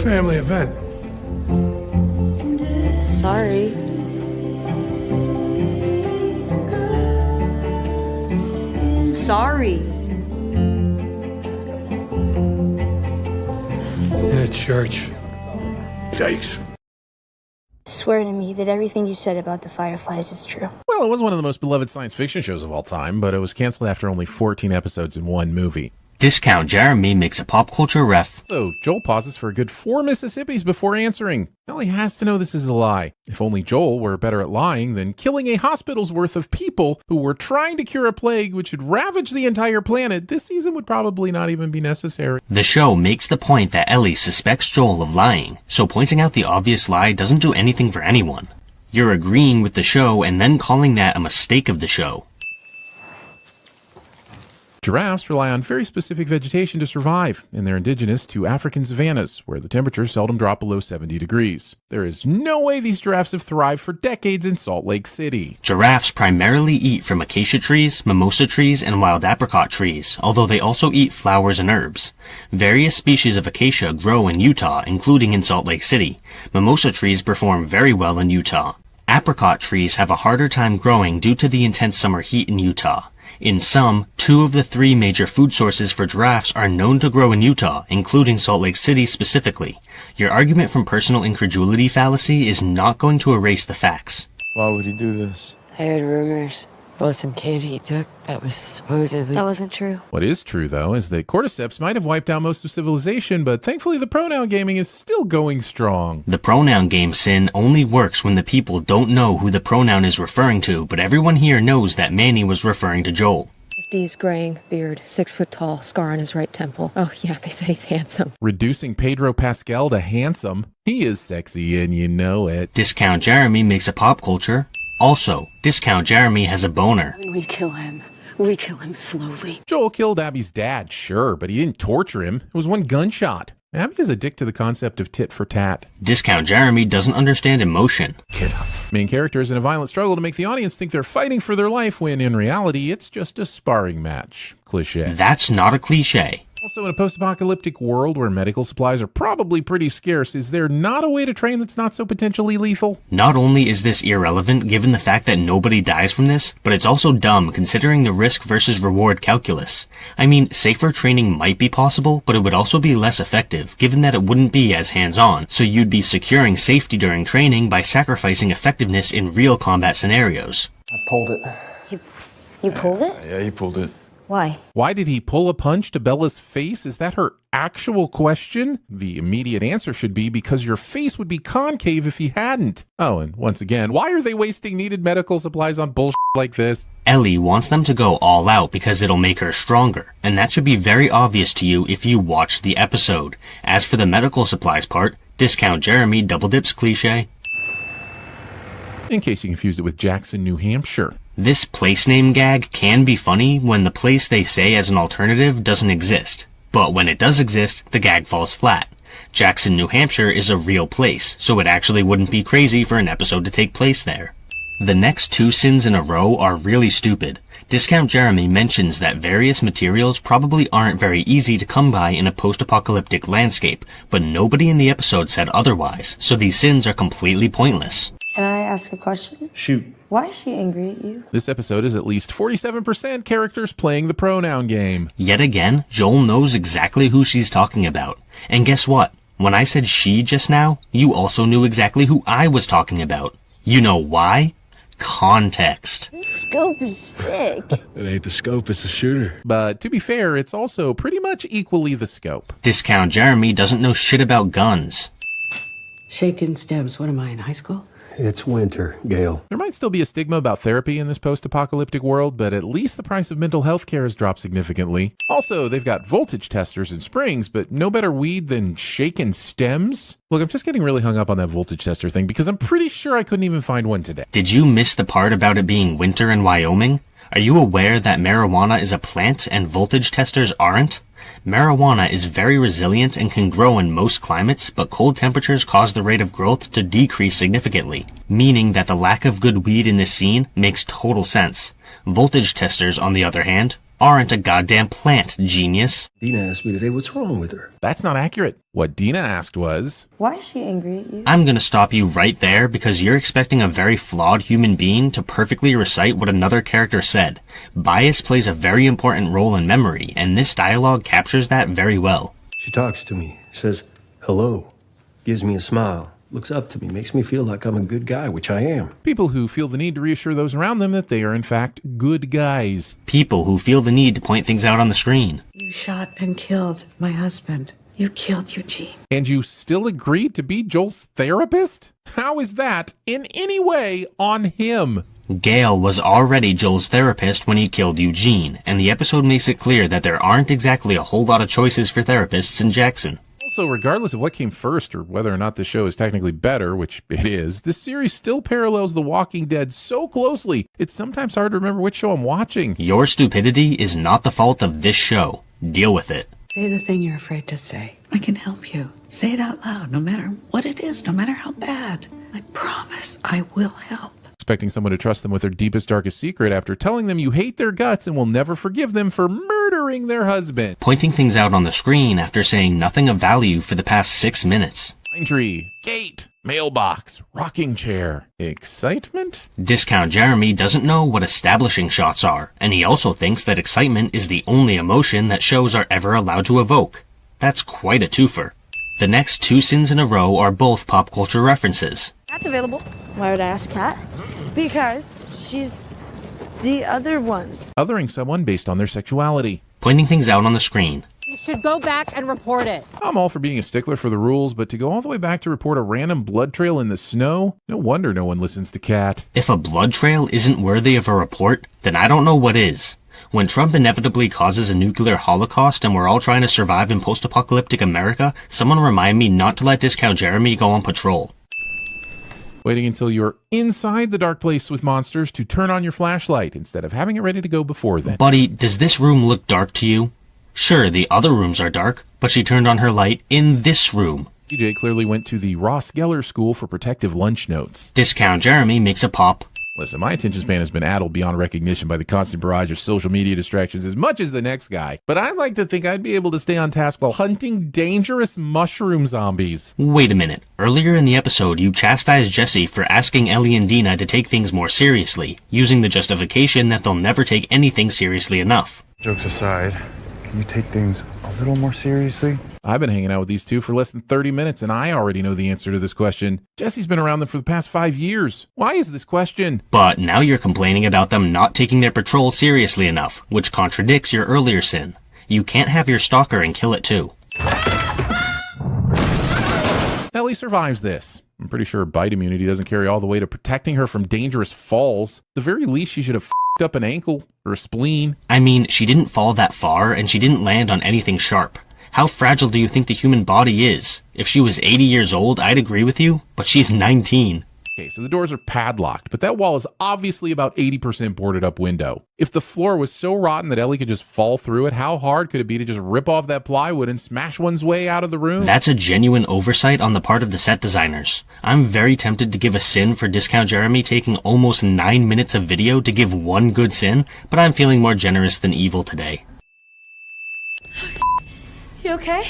family event. Sorry. Sorry. In a church. Yikes. Swear to me that everything you said about the Fireflies is true. Well, it was one of the most beloved science fiction shows of all time, but it was canceled after only 14 episodes in one movie. Discount Jeremy makes a pop culture ref. So Joel pauses for a good 4 Mississippis before answering. Well, he has to know this is a lie. If only Joel were better at lying than killing a hospital's worth of people who were trying to cure a plague which had ravaged the entire planet, this season would probably not even be necessary. The show makes the point that Ellie suspects Joel of lying, so pointing out the obvious lie doesn't do anything for anyone. You're agreeing with the show and then calling that a mistake of the show. Giraffes rely on very specific vegetation to survive, and they're indigenous to African savannas, where the temperatures seldom drop below 70 degrees. There is no way these giraffes have thrived for decades in Salt Lake City. Giraffes primarily eat from acacia trees, mimosa trees, and wild apricot trees, although they also eat flowers and herbs. Various species of acacia grow in Utah, including in Salt Lake City. Mimosa trees perform very well in Utah. Apricot trees have a harder time growing due to the intense summer heat in Utah. In sum, 2 of the 3 major food sources for giraffes are known to grow in Utah, including Salt Lake City specifically. Your argument from personal incredulity fallacy is not going to erase the facts. Why would he do this? I heard rumors about some candy he took that was supposedly... That wasn't true. What is true, though, is that cordyceps might have wiped out most of civilization, but thankfully the pronoun gaming is still going strong. The pronoun game, Sin, only works when the people don't know who the pronoun is referring to, but everyone here knows that Manny was referring to Joel. 50s, graying, beard, 6 foot tall, scar on his right temple. Oh yeah, they say he's handsome. Reducing Pedro Pascal to handsome. He is sexy and you know it. Discount Jeremy makes a pop culture. Also, Discount Jeremy has a boner. When we kill him slowly. Joel killed Abby's dad, sure, but he didn't torture him. It was one gunshot. Abby is a dick to the concept of tit for tat. Discount Jeremy doesn't understand emotion. Get up. Main characters in a violent struggle to make the audience think they're fighting for their life when in reality it's just a sparring match. Cliché. That's not a cliche. Also, in a post-apocalyptic world where medical supplies are probably pretty scarce, is there not a way to train that's not so potentially lethal? Not only is this irrelevant given the fact that nobody dies from this, but it's also dumb considering the risk versus reward calculus. I mean, safer training might be possible, but it would also be less effective given that it wouldn't be as hands-on, so you'd be securing safety during training by sacrificing effectiveness in real combat scenarios. I pulled it. You pulled it? Yeah, he pulled it. Why? Why did he pull a punch to Bella's face? Is that her actual question? The immediate answer should be because your face would be concave if he hadn't. Oh, and once again, why are they wasting needed medical supplies on bullshit like this? Ellie wants them to go all out because it'll make her stronger, and that should be very obvious to you if you watch the episode. As for the medical supplies part, Discount Jeremy double dips cliche. In case you confused it with Jackson, New Hampshire. This place name gag can be funny when the place they say as an alternative doesn't exist. But when it does exist, the gag falls flat. Jackson, New Hampshire is a real place, so it actually wouldn't be crazy for an episode to take place there. The next 2 sins in a row are really stupid. Discount Jeremy mentions that various materials probably aren't very easy to come by in a post-apocalyptic landscape, but nobody in the episode said otherwise, so these sins are completely pointless. Can I ask a question? Shoot. Why is she angry at you? This episode is at least 47% characters playing the pronoun game. Yet again, Joel knows exactly who she's talking about. And guess what? When I said she just now, you also knew exactly who I was talking about. You know why? Context. This scope is sick. It ain't the scope, it's the shooter. But to be fair, it's also pretty much equally the scope. Discount Jeremy doesn't know shit about guns. Shaken stems. What am I, in high school? It's winter, Gail. There might still be a stigma about therapy in this post-apocalyptic world, but at least the price of mental health care has dropped significantly. Also, they've got voltage testers and springs, but no better weed than shaken stems? Look, I'm just getting really hung up on that voltage tester thing because I'm pretty sure I couldn't even find one today. Did you miss the part about it being winter in Wyoming? Are you aware that marijuana is a plant and voltage testers aren't? Marijuana is very resilient and can grow in most climates, but cold temperatures cause the rate of growth to decrease significantly, meaning that the lack of good weed in this scene makes total sense. Voltage testers, on the other hand, aren't a goddamn plant, genius. Dina asked me today what's wrong with her. That's not accurate. What Dina asked was, Why is she angry at you? I'm gonna stop you right there because you're expecting a very flawed human being to perfectly recite what another character said. Bias plays a very important role in memory, and this dialogue captures that very well. She talks to me, says hello, gives me a smile, looks up to me, makes me feel like I'm a good guy, which I am. people who feel the need to reassure those around them that they are in fact good guys. People who feel the need to point things out on the screen. You shot and killed my husband. You killed Eugene. And you still agreed to be Joel's therapist? How is that in any way on him? Gail was already Joel's therapist when he killed Eugene, and the episode makes it clear that there aren't exactly a whole lot of choices for therapists in Jackson. Also, regardless of what came first or whether or not the show is technically better, which it is, this series still parallels The Walking Dead so closely, it's sometimes hard to remember which show I'm watching. Your stupidity is not the fault of this show. Deal with it. Say the thing you're afraid to say. I can help you. Say it out loud, no matter what it is, no matter how bad. I promise I will help. Expecting someone to trust them with their deepest, darkest secret after telling them you hate their guts and will never forgive them for murdering their husband. Pointing things out on the screen after saying nothing of value for the past 6 minutes. Pine tree, gate, mailbox, rocking chair. Excitement? Discount Jeremy doesn't know what establishing shots are, and he also thinks that excitement is the only emotion that shows are ever allowed to evoke. That's quite a twofer. The next 2 sins in a row are both pop culture references. That's available. Why would I ask Kat? Because she's the other one. Othering someone based on their sexuality. Pointing things out on the screen. We should go back and report it. I'm all for being a stickler for the rules, but to go all the way back to report a random blood trail in the snow? No wonder no one listens to Kat. If a blood trail isn't worthy of a report, then I don't know what is. When Trump inevitably causes a nuclear holocaust and we're all trying to survive in post-apocalyptic America, someone remind me not to let Discount Jeremy go on patrol. Waiting until you're inside the dark place with monsters to turn on your flashlight instead of having it ready to go before then. Buddy, does this room look dark to you? Sure, the other rooms are dark, but she turned on her light in this room. DJ clearly went to the Ross Geller School for Protective Lunch Notes. Discount Jeremy makes a pop. Listen, my attention span has been addled beyond recognition by the constant barrage of social media distractions as much as the next guy, but I'd like to think I'd be able to stay on task while hunting dangerous mushroom zombies. Wait a minute. Earlier in the episode, you chastised Jesse for asking Ellie and Dina to take things more seriously, using the justification that they'll never take anything seriously enough. Jokes aside, can you take things a little more seriously? I've been hanging out with these two for less than 30 minutes, and I already know the answer to this question. Jesse's been around them for the past 5 years. Why is this question? But now you're complaining about them not taking their patrol seriously enough, which contradicts your earlier sin. You can't have your stalker and kill it too. Ellie survives this. I'm pretty sure bite immunity doesn't carry all the way to protecting her from dangerous falls. The very least, she should have f***ed up an ankle or a spleen. I mean, she didn't fall that far, and she didn't land on anything sharp. How fragile do you think the human body is? If she was 80 years old, I'd agree with you, but she's 19. Okay, so the doors are padlocked, but that wall is obviously about 80% boarded up window. If the floor was so rotten that Ellie could just fall through it, how hard could it be to just rip off that plywood and smash one's way out of the room? That's a genuine oversight on the part of the set designers. I'm very tempted to give a sin for Discount Jeremy taking almost 9 minutes of video to give one good sin, but I'm feeling more generous than evil today. You okay?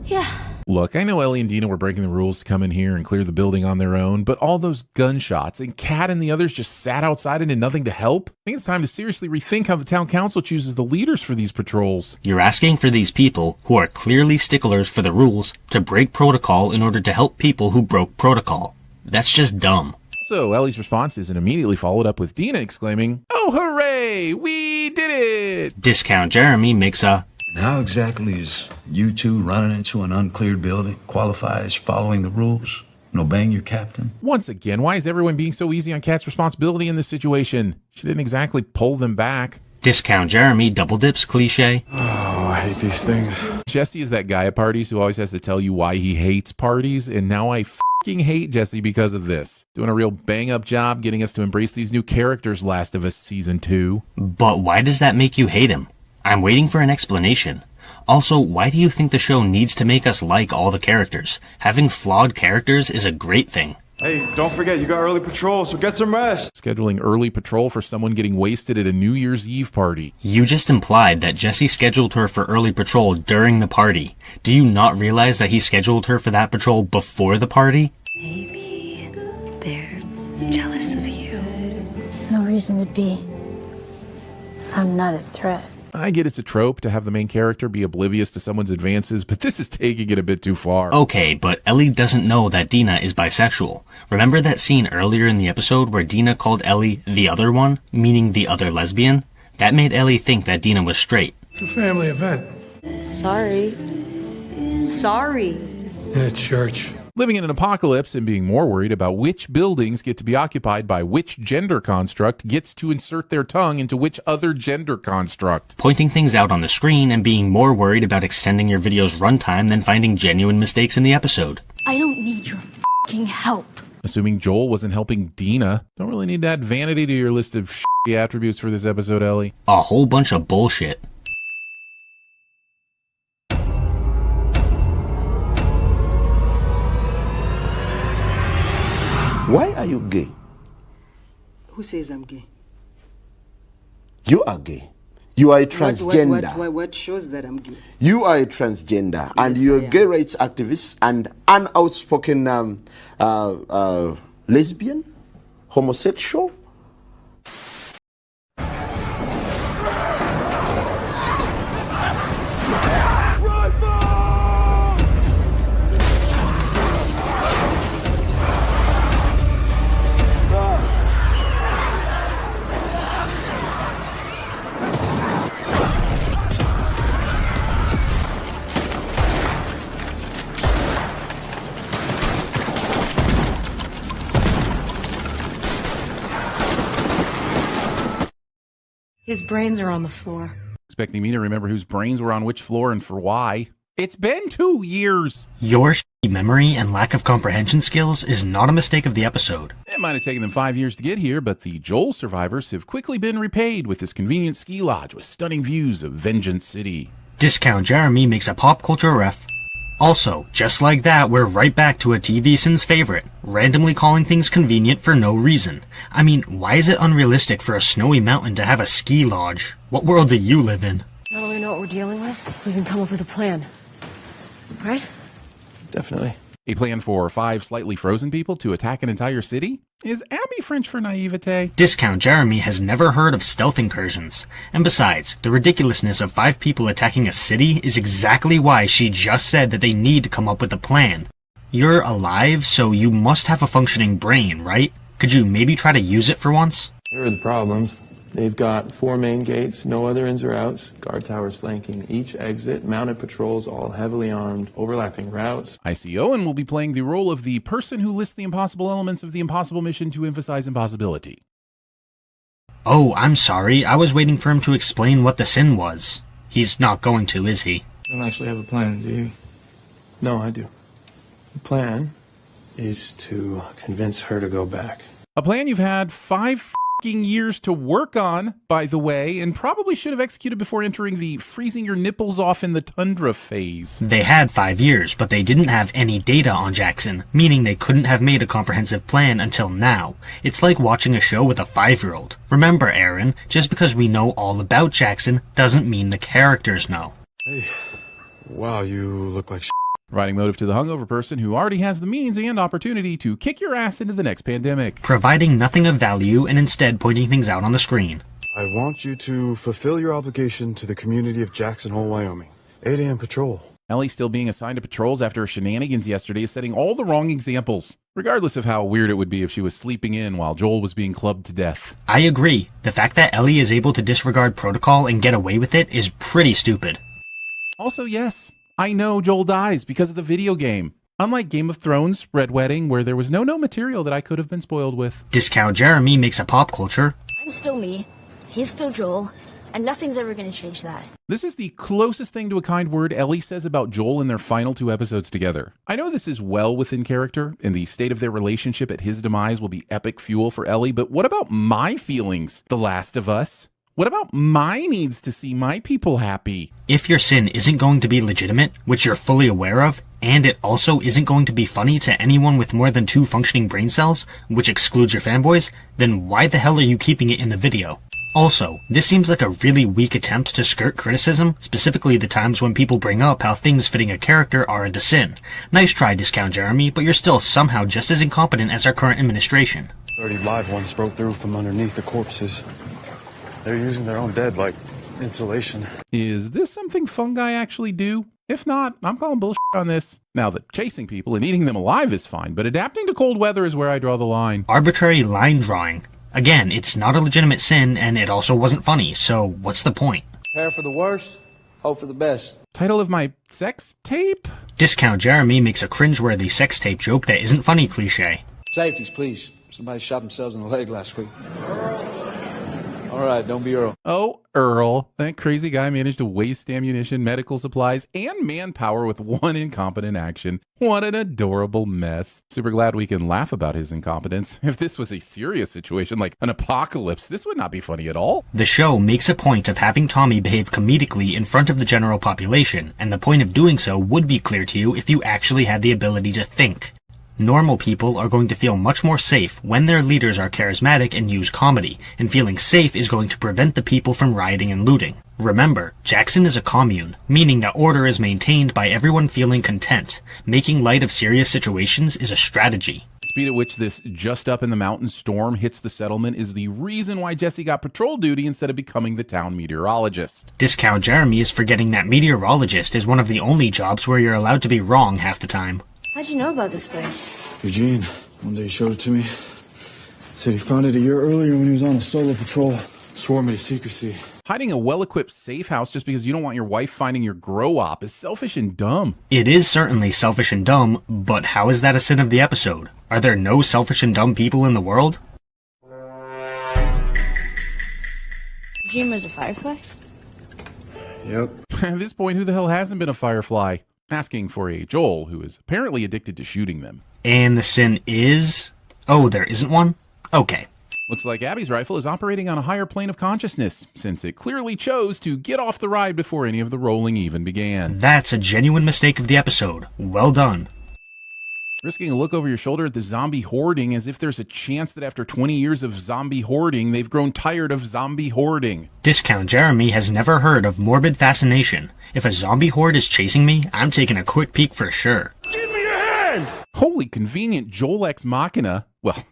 Yeah. Look, I know Ellie and Dina were breaking the rules to come in here and clear the building on their own, but all those gunshots and Kat and the others just sat outside and did nothing to help. I think it's time to seriously rethink how the town council chooses the leaders for these patrols. You're asking for these people, who are clearly sticklers for the rules, to break protocol in order to help people who broke protocol. That's just dumb. So Ellie's response isn't immediately followed up with Dina exclaiming, "Oh, hooray! We did it!" Discount Jeremy makes a... How exactly is you two running into an uncleared building qualify as following the rules and obeying your captain? Once again, why is everyone being so easy on Kat's responsibility in this situation? She didn't exactly pull them back. Discount Jeremy double dips cliche. Oh, I hate these things. Jesse is that guy at parties who always has to tell you why he hates parties, and now I fucking hate Jesse because of this. Doing a real bang-up job getting us to embrace these new characters Last of Us Season 2. But why does that make you hate him? I'm waiting for an explanation. Also, why do you think the show needs to make us like all the characters? Having flawed characters is a great thing. Hey, don't forget, you got early patrol, so get some rest. Scheduling early patrol for someone getting wasted at a New Year's Eve party. You just implied that Jesse scheduled her for early patrol during the party. Do you not realize that he scheduled her for that patrol before the party? Maybe they're jealous of you. No reason to be. I'm not a threat. I get it's a trope to have the main character be oblivious to someone's advances, but this is taking it a bit too far. Okay, but Ellie doesn't know that Dina is bisexual. Remember that scene earlier in the episode where Dina called Ellie the other one, meaning the other lesbian? That made Ellie think that Dina was straight. It's a family event. Sorry. Sorry. In a church. Living in an apocalypse and being more worried about which buildings get to be occupied by which gender construct gets to insert their tongue into which other gender construct. Pointing things out on the screen and being more worried about extending your video's runtime than finding genuine mistakes in the episode. I don't need your fucking help. Assuming Joel wasn't helping Dina. Don't really need to add vanity to your list of shitty attributes for this episode, Ellie. A whole bunch of bullshit. Why are you gay? Who says I'm gay? You are gay. You are a transgender. What shows that I'm gay? You are a transgender, and you're a gay rights activist and an outspoken lesbian, homosexual. His brains are on the floor. Expecting me to remember whose brains were on which floor and for why. It's been 2 years. Your shitty memory and lack of comprehension skills is not a mistake of the episode. It might have taken them 5 years to get here, but the Joel survivors have quickly been repaid with this convenient ski lodge with stunning views of Vengeance City. Discount Jeremy makes a pop culture ref. Also, just like that, we're right back to a TVSins favorite, randomly calling things convenient for no reason. I mean, why is it unrealistic for a snowy mountain to have a ski lodge? What world do you live in? Now that we know what we're dealing with, we can come up with a plan. Right? Definitely. A plan for 5 slightly frozen people to attack an entire city? Is Abby French for naivete? Discount Jeremy has never heard of stealth incursions. And besides, the ridiculousness of 5 people attacking a city is exactly why she just said that they need to come up with a plan. You're alive, so you must have a functioning brain, right? Could you maybe try to use it for once? Here are the problems. They've got 4 main gates, no other ins or outs, guard towers flanking each exit, mounted patrols, all heavily armed, overlapping routes. I see Owen will be playing the role of the person who lists the impossible elements of the impossible mission to emphasize impossibility. Oh, I'm sorry. I was waiting for him to explain what the sin was. He's not going to, is he? You don't actually have a plan, do you? No, I do. The plan is to convince her to go back. A plan you've had 5 years to work on, by the way, and probably should have executed before entering the freezing your nipples off in the tundra phase. They had 5 years, but they didn't have any data on Jackson, meaning they couldn't have made a comprehensive plan until now. It's like watching a show with a 5-year-old. Remember, Aaron, just because we know all about Jackson doesn't mean the characters know. Hey, wow, you look like Providing motive to the hungover person who already has the means and opportunity to kick your ass into the next pandemic. Providing nothing of value and instead pointing things out on the screen. I want you to fulfill your obligation to the community of Jackson Hole, Wyoming. 8 a.m. patrol. Ellie still being assigned to patrols after her shenanigans yesterday is setting all the wrong examples, regardless of how weird it would be if she was sleeping in while Joel was being clubbed to death. I agree. The fact that Ellie is able to disregard protocol and get away with it is pretty stupid. Also, yes, I know Joel dies because of the video game. Unlike Game of Thrones, Red Wedding, where there was no material that I could have been spoiled with. Discount Jeremy makes a pop culture. I'm still me. He's still Joel. And nothing's ever going to change that. This is the closest thing to a kind word Ellie says about Joel in their final 2 episodes together. I know this is well within character, and the state of their relationship at his demise will be epic fuel for Ellie, but what about my feelings, The Last of Us? What about my needs to see my people happy? If your sin isn't going to be legitimate, which you're fully aware of, and it also isn't going to be funny to anyone with more than 2 functioning brain cells, which excludes your fanboys, then why the hell are you keeping it in the video? Also, this seems like a really weak attempt to skirt criticism, specifically the times when people bring up how things fitting a character aren't a sin. Nice try, Discount Jeremy, but you're still somehow just as incompetent as our current administration. 30 live ones broke through from underneath the corpses. They're using their own dead like insulation. Is this something fungi actually do? If not, I'm calling bullshit on this. Now that chasing people and eating them alive is fine, but adapting to cold weather is where I draw the line. Arbitrary line drawing. Again, it's not a legitimate sin, and it also wasn't funny, so what's the point? Prepare for the worst, hope for the best. Title of my sex tape? Discount Jeremy makes a cringeworthy sex tape joke that isn't funny cliche. Safeties, please. Somebody shot themselves in the leg last week. All right, don't be Earl. Oh, Earl. That crazy guy managed to waste ammunition, medical supplies, and manpower with one incompetent action. What an adorable mess. Super glad we can laugh about his incompetence. If this was a serious situation like an apocalypse, this would not be funny at all. The show makes a point of having Tommy behave comedically in front of the general population, and the point of doing so would be clear to you if you actually had the ability to think. Normal people are going to feel much more safe when their leaders are charismatic and use comedy, and feeling safe is going to prevent the people from rioting and looting. Remember, Jackson is a commune, meaning that order is maintained by everyone feeling content. Making light of serious situations is a strategy. The speed at which this just up in the mountain storm hits the settlement is the reason why Jesse got patrol duty instead of becoming the town meteorologist. Discount Jeremy is forgetting that meteorologist is one of the only jobs where you're allowed to be wrong half the time. How'd you know about this place? Eugene, one day he showed it to me. Said he found it a year earlier when he was on a solo patrol. Swore me to secrecy. Hiding a well-equipped safe house just because you don't want your wife finding your grow-op is selfish and dumb. It is certainly selfish and dumb, but how is that a sin of the episode? Are there no selfish and dumb people in the world? Eugene was a firefly? Yep. At this point, who the hell hasn't been a firefly? Asking for a Joel who is apparently addicted to shooting them. And the sin is? Oh, there isn't one? Okay. Looks like Abby's rifle is operating on a higher plane of consciousness, since it clearly chose to get off the ride before any of the rolling even began. That's a genuine mistake of the episode. Well done. Risking a look over your shoulder at the zombie hoarding as if there's a chance that after 20 years of zombie hoarding, they've grown tired of zombie hoarding. Discount Jeremy has never heard of morbid fascination. If a zombie horde is chasing me, I'm taking a quick peek for sure. Give me your hand! Holy convenient Joel Ex Machina. Well,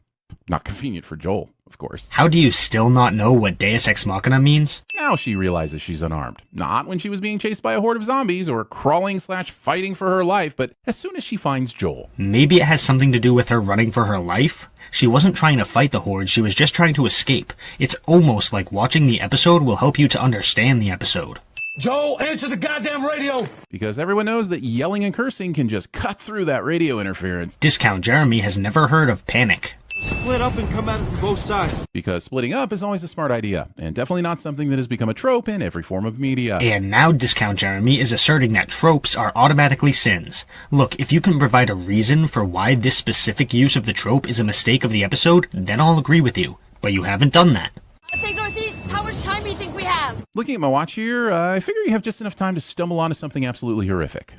not convenient for Joel, of course. How do you still not know what Deus Ex Machina means? Now she realizes she's unarmed. Not when she was being chased by a horde of zombies or crawling/fighting for her life, but as soon as she finds Joel. Maybe it has something to do with her running for her life? She wasn't trying to fight the horde, she was just trying to escape. It's almost like watching the episode will help you to understand the episode. Joel, answer the goddamn radio! Because everyone knows that yelling and cursing can just cut through that radio interference. Discount Jeremy has never heard of panic. Split up and come at it from both sides. Because splitting up is always a smart idea, and definitely not something that has become a trope in every form of media. And now Discount Jeremy is asserting that tropes are automatically sins. Look, if you can provide a reason for why this specific use of the trope is a mistake of the episode, then I'll agree with you. But you haven't done that. Let's take northeast. How much time do you think we have? Looking at my watch here, I figure you have just enough time to stumble onto something absolutely horrific.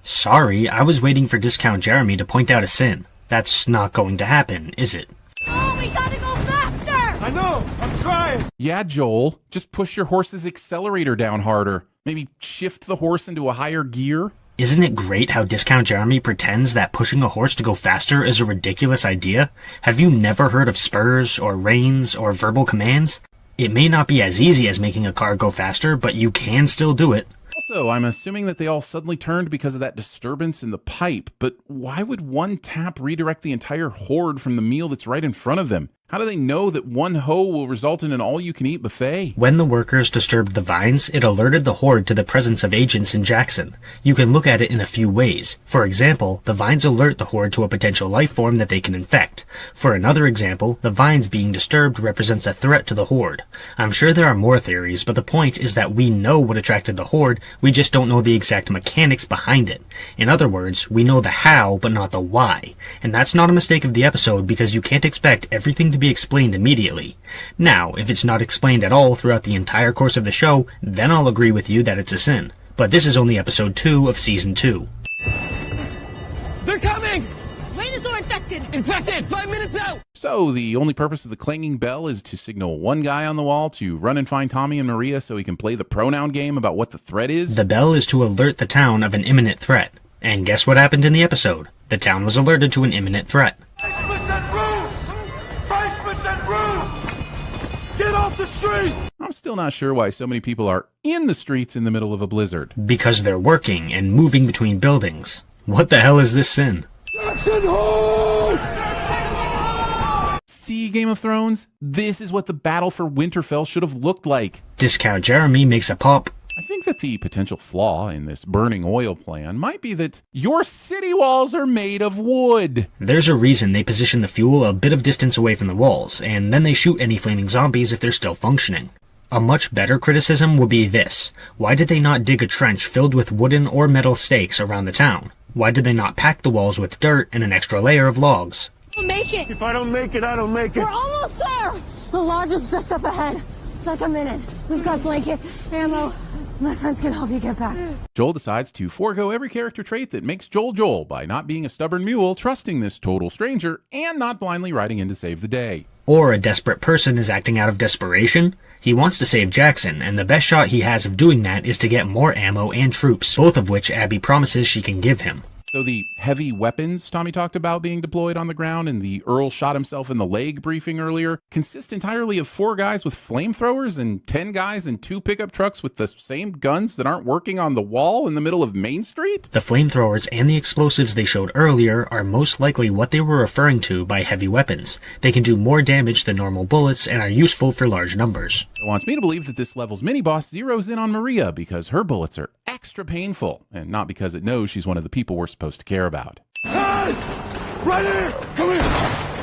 Sorry, I was waiting for Discount Jeremy to point out a sin. That's not going to happen, is it? Oh, we gotta go faster! I know! I'm trying! Yeah, Joel. Just push your horse's accelerator down harder. Maybe shift the horse into a higher gear. Isn't it great how Discount Jeremy pretends that pushing a horse to go faster is a ridiculous idea? Have you never heard of spurs, or reins, or verbal commands? It may not be as easy as making a car go faster, but you can still do it. Also, I'm assuming that they all suddenly turned because of that disturbance in the pipe, but why would one tap redirect the entire horde from the meal that's right in front of them? How do they know that one hoe will result in an all-you-can-eat buffet? When the workers disturbed the vines, it alerted the horde to the presence of agents in Jackson. You can look at it in a few ways. For example, the vines alert the horde to a potential life form that they can infect. For another example, the vines being disturbed represents a threat to the horde. I'm sure there are more theories, but the point is that we know what attracted the horde, we just don't know the exact mechanics behind it. In other words, we know the how, but not the why. And that's not a mistake of the episode because you can't expect everything to be explained immediately. Now, if it's not explained at all throughout the entire course of the show, then I'll agree with you that it's a sin. But this is only episode 2 of season 2. They're coming! Dinosaur infected! Infected! 5 minutes out! So the only purpose of the clanging bell is to signal one guy on the wall to run and find Tommy and Maria so he can play the pronoun game about what the threat is? The bell is to alert the town of an imminent threat. And guess what happened in the episode? The town was alerted to an imminent threat. 5% room! 5% room! Get off the street! I'm still not sure why so many people are in the streets in the middle of a blizzard. Because they're working and moving between buildings. What the hell is this sin? Jackson, hold! See, Game of Thrones? This is what the battle for Winterfell should have looked like. Discount Jeremy makes a pop. I think that the potential flaw in this burning oil plan might be that your city walls are made of wood. There's a reason they position the fuel a bit of distance away from the walls, and then they shoot any flaming zombies if they're still functioning. A much better criticism would be this. Why did they not dig a trench filled with wooden or metal stakes around the town? Why did they not pack the walls with dirt and an extra layer of logs? We'll make it! If I don't make it, I don't make it. We're almost there! The lodge is just up ahead. It's like a minute. We've got blankets, ammo. My friends can help you get back. Joel decides to forego every character trait that makes Joel Joel by not being a stubborn mule, trusting this total stranger, and not blindly riding in to save the day. Or a desperate person is acting out of desperation. He wants to save Jackson, and the best shot he has of doing that is to get more ammo and troops, both of which Abby promises she can give him. So the heavy weapons Tommy talked about being deployed on the ground and the Earl shot himself in the leg briefing earlier consist entirely of 4 guys with flamethrowers and 10 guys in 2 pickup trucks with the same guns that aren't working on the wall in the middle of Main Street? The flamethrowers and the explosives they showed earlier are most likely what they were referring to by heavy weapons. They can do more damage than normal bullets and are useful for large numbers. It wants me to believe that this level's mini-boss zeroes in on Maria because her bullets are extra painful, and not because it knows she's one of the people we're supposed to care about. Hey! Right here! Come here!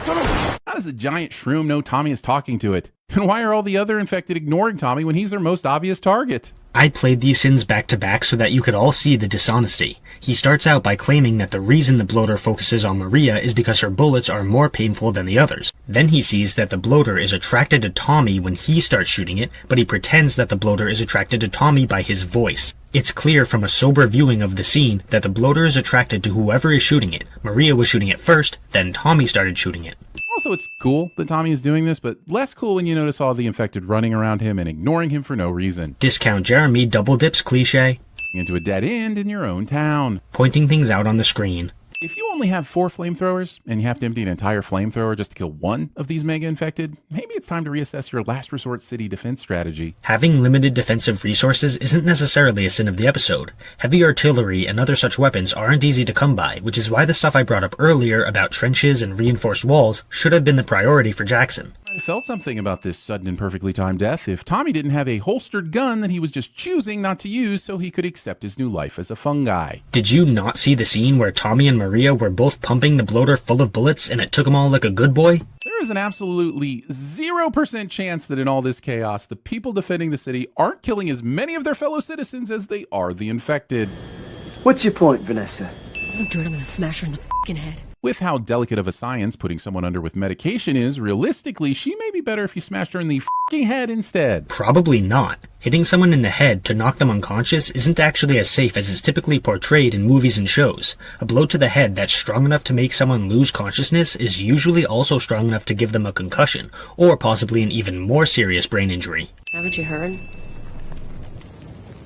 Come here! How does the giant shroom know Tommy is talking to it? And why are all the other infected ignoring Tommy when he's their most obvious target? I played these sins back to back so that you could all see the dishonesty. He starts out by claiming that the reason the bloater focuses on Maria is because her bullets are more painful than the others. Then he sees that the bloater is attracted to Tommy when he starts shooting it, but he pretends that the bloater is attracted to Tommy by his voice. It's clear from a sober viewing of the scene that the bloater is attracted to whoever is shooting it. Maria was shooting it first, then Tommy started shooting it. Also, it's cool that Tommy is doing this, but less cool when you notice all the infected running around him and ignoring him for no reason. Discount Jeremy double dips cliche. Into a dead end in your own town. Pointing things out on the screen. If you only have 4 flamethrowers and you have to empty an entire flamethrower just to kill one of these mega infected, maybe it's time to reassess your last resort city defense strategy. Having limited defensive resources isn't necessarily a sin of the episode. Heavy artillery and other such weapons aren't easy to come by, which is why the stuff I brought up earlier about trenches and reinforced walls should have been the priority for Jackson. I felt something about this sudden and perfectly timed death if Tommy didn't have a holstered gun that he was just choosing not to use so he could accept his new life as a fungi. Did you not see the scene where Tommy and Maria were both pumping the bloater full of bullets and it took them all like a good boy? There is an absolutely 0% chance that in all this chaos, the people defending the city aren't killing as many of their fellow citizens as they are the infected. What's your point, Vanessa? Don't do it, I'm gonna smash her in the fucking head. With how delicate of a science putting someone under with medication is, realistically, she may be better if you smashed her in the fucking head instead. Probably not. Hitting someone in the head to knock them unconscious isn't actually as safe as is typically portrayed in movies and shows. A blow to the head that's strong enough to make someone lose consciousness is usually also strong enough to give them a concussion, or possibly an even more serious brain injury. Haven't you heard?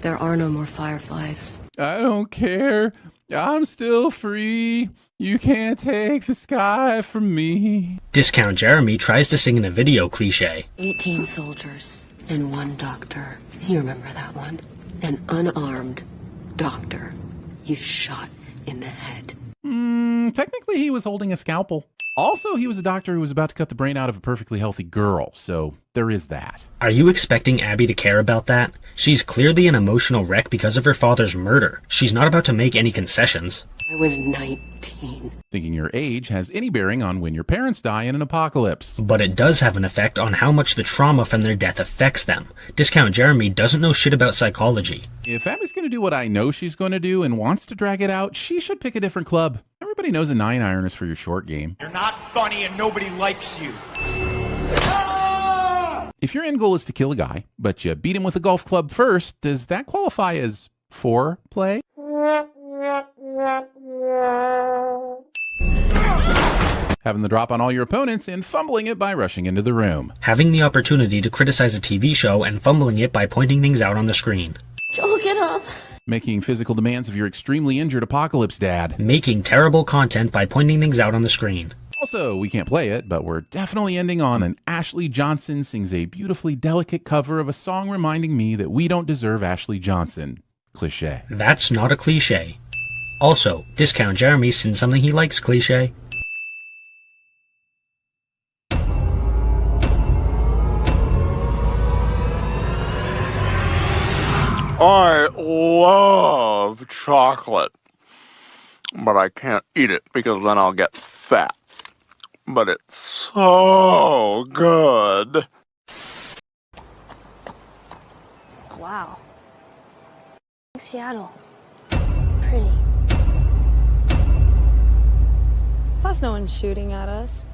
There are no more fireflies. I don't care. I'm still free. You can't take the sky from me. Discount Jeremy tries to sing in a video cliche. 18 soldiers and 1 doctor. You remember that one? An unarmed doctor you shot in the head. Technically he was holding a scalpel. Also, he was a doctor who was about to cut the brain out of a perfectly healthy girl, so there is that. Are you expecting Abby to care about that? She's clearly an emotional wreck because of her father's murder. She's not about to make any concessions. I was 19. Thinking your age has any bearing on when your parents die in an apocalypse. But it does have an effect on how much the trauma from their death affects them. Discount Jeremy doesn't know shit about psychology. If Abby's going to do what I know she's going to do and wants to drag it out, she should pick a different club. Everybody knows a 9-iron is for your short game. You're not funny and nobody likes you. If your end goal is to kill a guy, but you beat him with a golf club first, does that qualify as foreplay? Having the drop on all your opponents and fumbling it by rushing into the room. Having the opportunity to criticize a TV show and fumbling it by pointing things out on the screen. Joel, get up. Making physical demands of your extremely injured apocalypse dad. Making terrible content by pointing things out on the screen. Also, we can't play it, but we're definitely ending on an Ashley Johnson sings a beautifully delicate cover of a song reminding me that we don't deserve Ashley Johnson. Cliché. That's not a cliche. Also, Discount Jeremy sings something he likes cliché. I love chocolate, but I can't eat it because then I'll get fat. But it's so good. Wow. Seattle. Pretty. Plus, no one's shooting at us.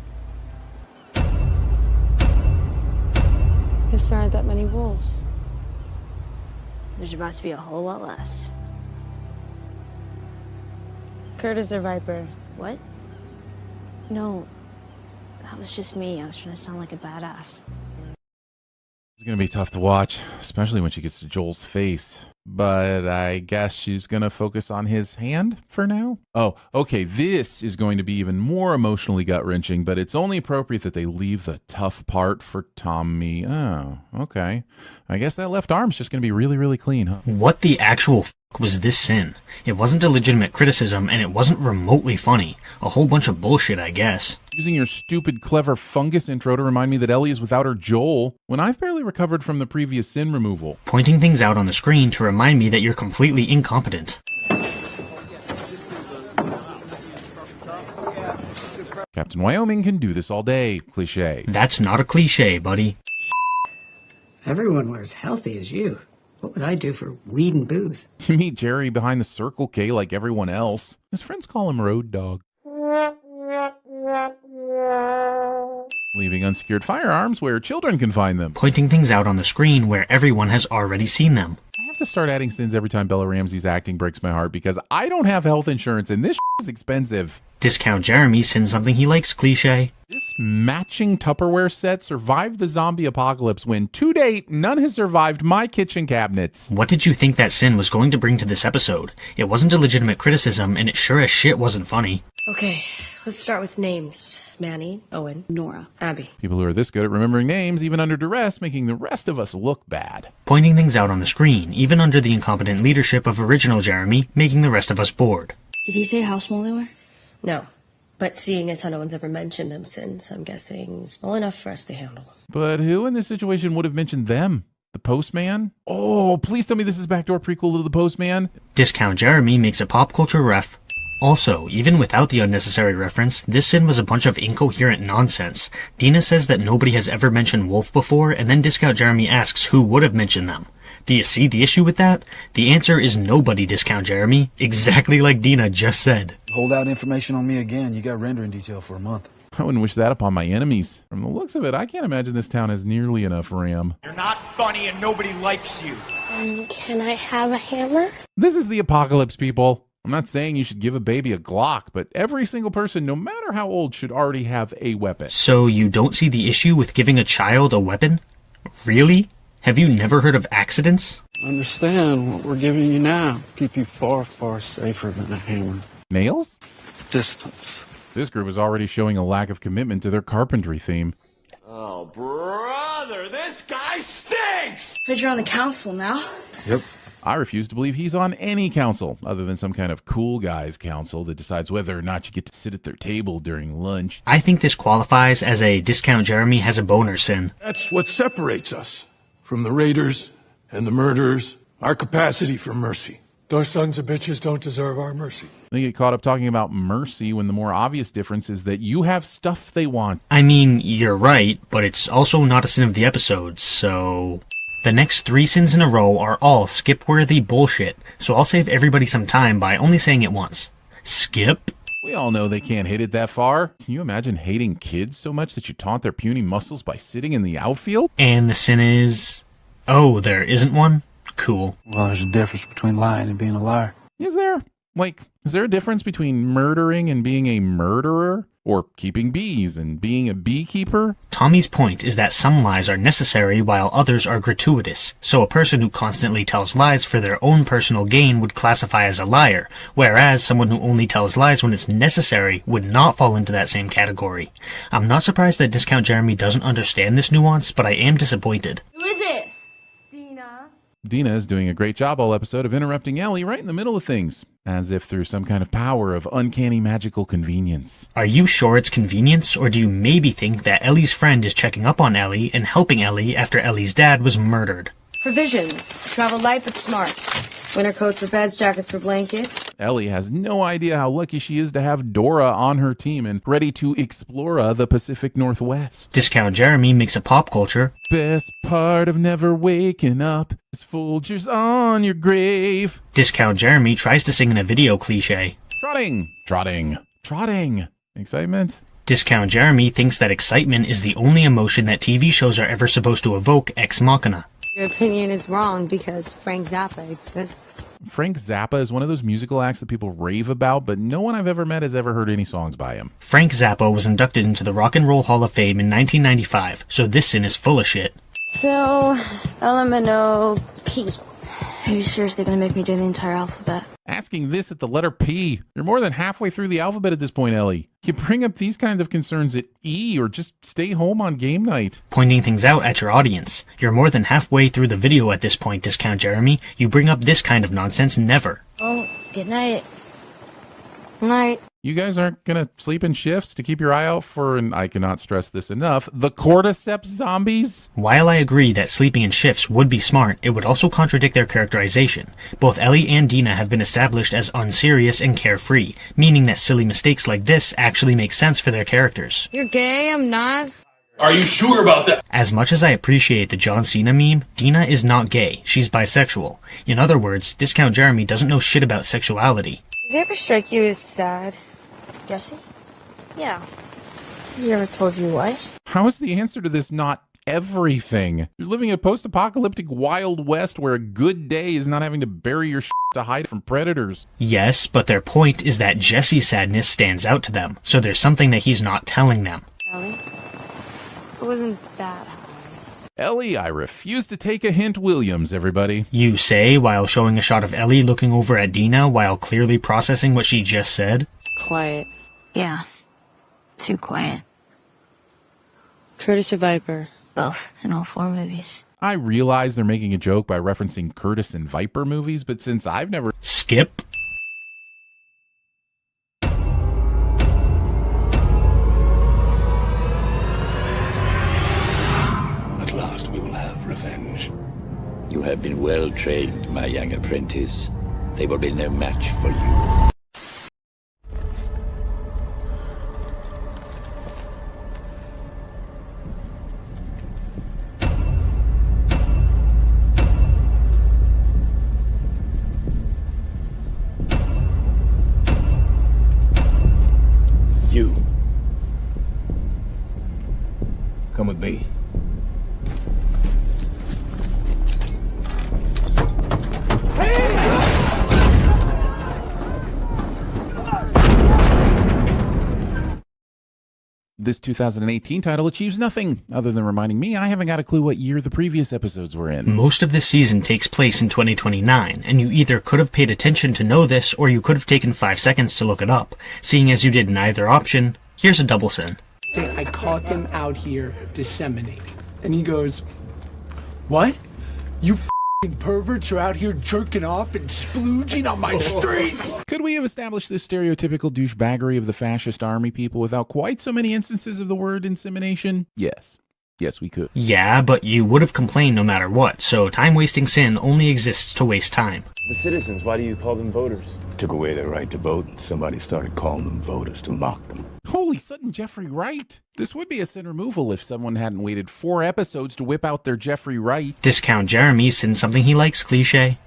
Guess there aren't that many wolves. There's about to be a whole lot less. Kurt is a viper. What? No, that was just me. I was trying to sound like a badass. It's going to be tough to watch, especially when she gets to Joel's face. But I guess she's going to focus on his hand for now. Oh, okay, this is going to be even more emotionally gut-wrenching, but it's only appropriate that they leave the tough part for Tommy. Oh, okay. I guess that left arm's just going to be really, really clean, huh? What the actual f*** was this sin? It wasn't a legitimate criticism, and it wasn't remotely funny. A whole bunch of bullshit, I guess. Using your stupid, clever fungus intro to remind me that Ellie is without her Joel, when I've barely recovered from the previous sin removal. Pointing things out on the screen to remind me that you're completely incompetent. Captain Wyoming can do this all day, cliché. That's not a cliche, buddy. Everyone were as healthy as you. What would I do for weed and booze? You meet Jerry behind the Circle K like everyone else. His friends call him Road Dog. Leaving unsecured firearms where children can find them. Pointing things out on the screen where everyone has already seen them. I have to start adding sins every time Bella Ramsey's acting breaks my heart because I don't have health insurance and this is expensive. Discount Jeremy sends something he likes cliché. This matching Tupperware set survived the zombie apocalypse when, to date, none has survived my kitchen cabinets. What did you think that sin was going to bring to this episode? It wasn't a legitimate criticism, and it sure as shit wasn't funny. Okay, let's start with names. Manny, Owen, Nora, Abby. People who are this good at remembering names, even under duress, making the rest of us look bad. Pointing things out on the screen, even under the incompetent leadership of original Jeremy, making the rest of us bored. Did he say how small they were? No. But seeing as how no one's ever mentioned them since, I'm guessing small enough for us to handle. But who in this situation would have mentioned them? The Postman? Oh, please tell me this is backdoor prequel to The Postman. Discount Jeremy makes a pop culture ref. Also, even without the unnecessary reference, this sin was a bunch of incoherent nonsense. Dina says that nobody has ever mentioned Wolf before, and then Discount Jeremy asks who would have mentioned them. Do you see the issue with that? The answer is nobody, Discount Jeremy. Exactly like Dina just said. Hold out information on me again. You got rendering detail for a month. I wouldn't wish that upon my enemies. From the looks of it, I can't imagine this town has nearly enough RAM. You're not funny and nobody likes you. Can I have a hammer? This is the apocalypse, people. I'm not saying you should give a baby a Glock, but every single person, no matter how old, should already have a weapon. So you don't see the issue with giving a child a weapon? Really? Have you never heard of accidents? Understand what we're giving you now. Keep you far, far safer than a hammer. Nails? Distance. This group is already showing a lack of commitment to their carpentry theme. Oh, brother, this guy stinks! But you're on the council now. Yep. I refuse to believe he's on any council, other than some kind of cool guys council that decides whether or not you get to sit at their table during lunch. I think this qualifies as a Discount Jeremy has a boner sin. That's what separates us from the raiders and the murderers, our capacity for mercy. Those sons of bitches don't deserve our mercy. They get caught up talking about mercy when the more obvious difference is that you have stuff they want. I mean, you're right, but it's also not a sin of the episode, so... The next 3 sins in a row are all skip-worthy bullshit, so I'll save everybody some time by only saying it once. Skip? We all know they can't hit it that far. Can you imagine hating kids so much that you taunt their puny muscles by sitting in the outfield? And the sin is... Oh, there isn't one? Cool. Well, there's a difference between lying and being a liar. Is there? Like, is there a difference between murdering and being a murderer? Or keeping bees and being a beekeeper? Tommy's point is that some lies are necessary while others are gratuitous. So a person who constantly tells lies for their own personal gain would classify as a liar, whereas someone who only tells lies when it's necessary would not fall into that same category. I'm not surprised that Discount Jeremy doesn't understand this nuance, but I am disappointed. Who is it? Dina is doing a great job all episode of interrupting Ellie right in the middle of things, as if through some kind of power of uncanny magical convenience. Are you sure it's convenience, or do you maybe think that Ellie's friend is checking up on Ellie and helping Ellie after Ellie's dad was murdered? Provisions. Travel light but smart. Winter coats for beds, jackets for blankets. Ellie has no idea how lucky she is to have Dora on her team and ready to explore the Pacific Northwest. Discount Jeremy makes a pop culture. Best part of never waking up is Folgers on your grave. Discount Jeremy tries to sing in a video cliche. Trotting, trotting, trotting. Excitement. Discount Jeremy thinks that excitement is the only emotion that TV shows are ever supposed to evoke ex machina. Your opinion is wrong because Frank Zappa exists. Frank Zappa is one of those musical acts that people rave about, but no one I've ever met has ever heard any songs by him. Frank Zappa was inducted into the Rock and Roll Hall of Fame in 1995, so this sin is full of shit. So, LMNO P. Are you seriously going to make me do the entire alphabet? Asking this at the letter P. You're more than halfway through the alphabet at this point, Ellie. You bring up these kinds of concerns at E or just stay home on game night. Pointing things out at your audience. You're more than halfway through the video at this point, Discount Jeremy. You bring up this kind of nonsense never. Oh, good night. Night. You guys aren't going to sleep in shifts to keep your eye out for, and I cannot stress this enough, the cordyceps zombies? While I agree that sleeping in shifts would be smart, it would also contradict their characterization. Both Ellie and Dina have been established as unserious and carefree, meaning that silly mistakes like this actually make sense for their characters. You're gay, I'm not. Are you sure about that? As much as I appreciate the John Cena meme, Dina is not gay, she's bisexual. In other words, Discount Jeremy doesn't know shit about sexuality. Does it ever strike you as sad? Jesse? Yeah. Has he ever told you why? How is the answer to this not everything? You're living in a post-apocalyptic Wild West where a good day is not having to bury your shit to hide from predators. Yes, but their point is that Jesse's sadness stands out to them, so there's something that he's not telling them. Ellie? It wasn't that high. Ellie, I refuse to take a hint, Williams, everybody. You say while showing a shot of Ellie looking over at Dina while clearly processing what she just said. Quiet. Yeah. Too quiet. Curtis or Viper? Both, in all 4 movies. I realize they're making a joke by referencing Curtis and Viper movies, but since I've never... Skip? At last we will have revenge. You have been well trained, my young apprentice. They will be no match for you. You. Come with me. This 2018 title achieves nothing, other than reminding me I haven't got a clue what year the previous episodes were in. Most of this season takes place in 2029, and you either could have paid attention to know this, or you could have taken 5 seconds to look it up. Seeing as you did neither option, here's a double sin. I caught them out here disseminating. And he goes, what? You f***ing perverts are out here jerking off and splooging on my streets? Could we have established this stereotypical douchebaggery of the fascist army people without quite so many instances of the word insemination? Yes. Yes, we could. Yeah, but you would have complained no matter what, so time-wasting sin only exists to waste time. The citizens, why do you call them voters? Took away their right to vote, and somebody started calling them voters to mock them. Holy sudden Jeffrey Wright. This would be a sin removal if someone hadn't waited 4 episodes to whip out their Jeffrey Wright. Discount Jeremy sins something he likes cliche.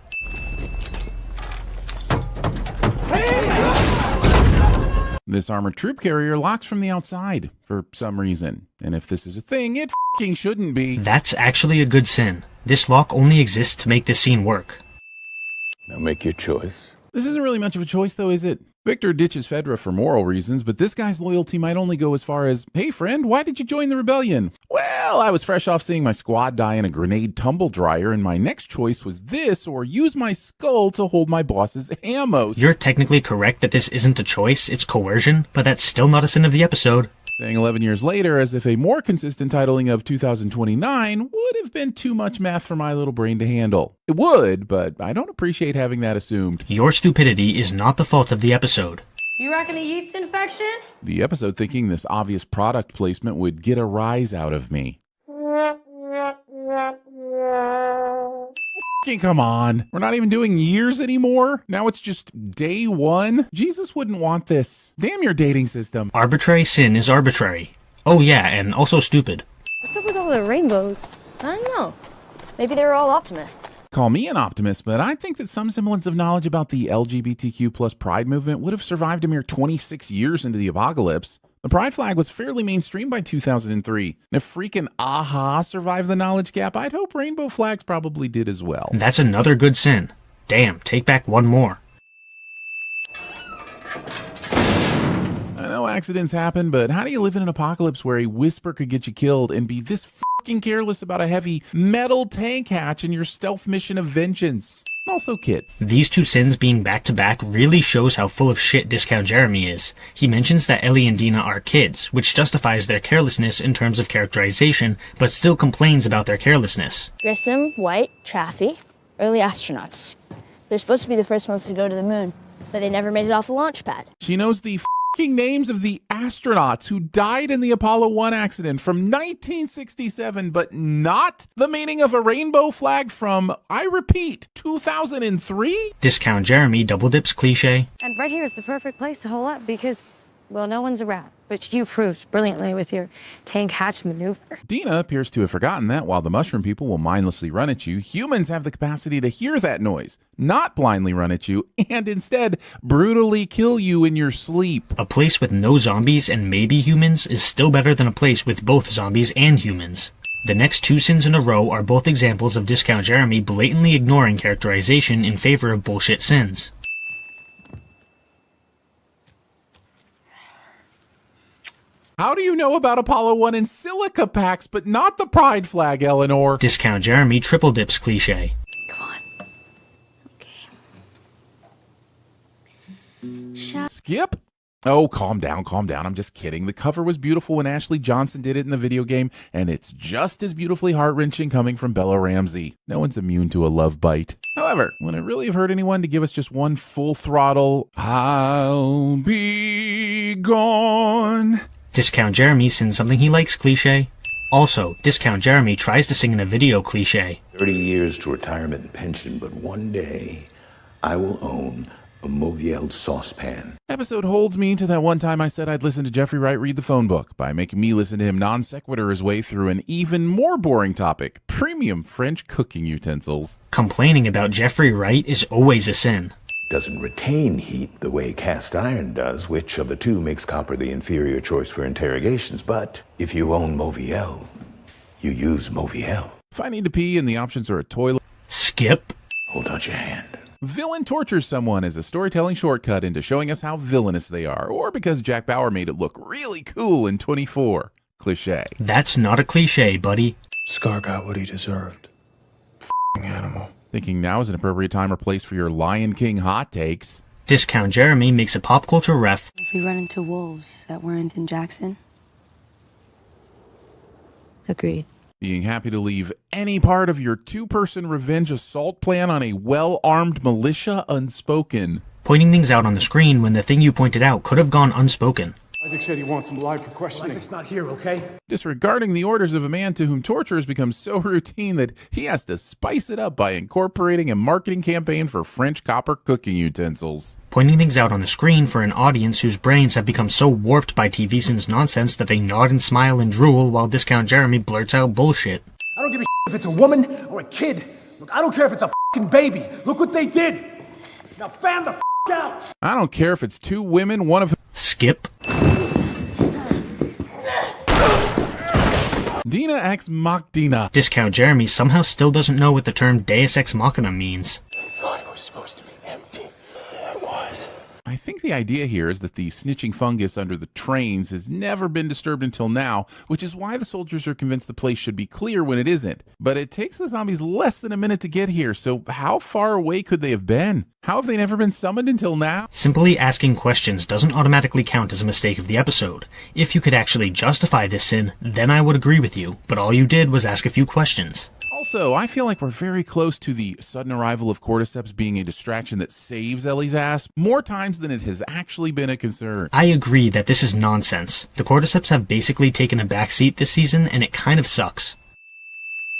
This armored troop carrier locks from the outside for some reason. And if this is a thing, it f***ing shouldn't be. That's actually a good sin. This lock only exists to make this scene work. Now make your choice. This isn't really much of a choice, though, is it? Victor ditches Fedra for moral reasons, but this guy's loyalty might only go as far as, hey friend, why did you join the rebellion? Well, I was fresh off seeing my squad die in a grenade tumble dryer, and my next choice was this, or use my skull to hold my boss's ammo. You're technically correct that this isn't a choice, it's coercion, but that's still not a sin of the episode. Saying 11 years later, as if a more consistent titling of 2029 would have been too much math for my little brain to handle. It would, but I don't appreciate having that assumed. Your stupidity is not the fault of the episode. You reckon a yeast infection? The episode thinking this obvious product placement would get a rise out of me. Come on. We're not even doing years anymore. Now it's just day one. Jesus wouldn't want this. Damn your dating system. Arbitrary sin is arbitrary. Oh yeah, and also stupid. What's up with all the rainbows? I don't know. Maybe they're all optimists. Call me an optimist, but I think that some semblance of knowledge about the LGBTQ plus pride movement would have survived a mere 26 years into the apocalypse. The pride flag was fairly mainstream by 2003. And if freaking AHA survived the knowledge gap, I'd hope rainbow flags probably did as well. That's another good sin. Damn, take back one more. I know accidents happen, but how do you live in an apocalypse where a whisper could get you killed and be this fucking careless about a heavy metal tank hatch in your stealth mission of vengeance? Also kits. These two sins being back-to-back really shows how full of shit Discount Jeremy is. He mentions that Ellie and Dina are kids, which justifies their carelessness in terms of characterization, but still complains about their carelessness. Grissom, White, Chaffee, early astronauts. They're supposed to be the first ones to go to the moon, but they never made it off the launch pad. She knows the fucking names of the astronauts who died in the Apollo 1 accident from 1967, but not the meaning of a rainbow flag from, I repeat, 2003? Discount Jeremy double dips cliche. And right here is the perfect place to hole up because, well, no one's around, which you proved brilliantly with your tank hatch maneuver. Dina appears to have forgotten that while the mushroom people will mindlessly run at you, humans have the capacity to hear that noise, not blindly run at you, and instead brutally kill you in your sleep. A place with no zombies and maybe humans is still better than a place with both zombies and humans. The next two sins in a row are both examples of Discount Jeremy blatantly ignoring characterization in favor of bullshit sins. How do you know about Apollo 1 and silica packs, but not the pride flag, Eleanor? Discount Jeremy triple dips cliche. Skip? Oh, calm down, calm down. I'm just kidding. The cover was beautiful when Ashley Johnson did it in the video game, and it's just as beautifully heart-wrenching coming from Bella Ramsey. No one's immune to a love bite. However, would it really have hurt anyone to give us just one full throttle, I'll be gone? Discount Jeremy sings something he likes cliche. Also, Discount Jeremy tries to sing in a video cliche. 30 years to retirement and pension, but one day I will own a Mauviel saucepan. Episode holds me to that one time I said I'd listen to Jeffrey Wright read the phone book by making me listen to him non sequitur his way through an even more boring topic, premium French cooking utensils. Complaining about Jeffrey Wright is always a sin. Doesn't retain heat the way cast iron does, which of the two makes copper the inferior choice for interrogations. But if you own Mauviel, you use Mauviel. If I need to pee and the options are a toilet, skip. Hold out your hand. Villain tortures someone as a storytelling shortcut into showing us how villainous they are, or because Jack Bauer made it look really cool in 24. Cliche. That's not a cliche, buddy. Scar got what he deserved. F***ing animal. Thinking now is an appropriate time or place for your Lion King hot takes. Discount Jeremy makes a pop culture ref. If we run into wolves that weren't in Jackson? Agreed. Being happy to leave any part of your two-person revenge assault plan on a well-armed militia unspoken. Pointing things out on the screen when the thing you pointed out could have gone unspoken. Isaac said he wants him live for questioning. Isaac's not here, okay? Disregarding the orders of a man to whom torture has become so routine that he has to spice it up by incorporating a marketing campaign for French copper cooking utensils. Pointing things out on the screen for an audience whose brains have become so warped by TVSins nonsense that they nod and smile and drool while Discount Jeremy blurts out bullshit. I don't give a if it's a woman or a kid. Look, I don't care if it's a fucking baby. Look what they did. Now fan the out! I don't care if it's two women, one of... Skip. Dina Ex Machina. Discount Jeremy somehow still doesn't know what the term Deus Ex Machina means. I thought it was supposed to be empty. It was. I think the idea here is that the snitching fungus under the trains has never been disturbed until now, which is why the soldiers are convinced the place should be clear when it isn't. But it takes the zombies less than a minute to get here, so how far away could they have been? How have they never been summoned until now? Simply asking questions doesn't automatically count as a mistake of the episode. If you could actually justify this sin, then I would agree with you, but all you did was ask a few questions. Also, I feel like we're very close to the sudden arrival of cordyceps being a distraction that saves Ellie's ass more times than it has actually been a concern. I agree that this is nonsense. The cordyceps have basically taken a backseat this season, and it kind of sucks.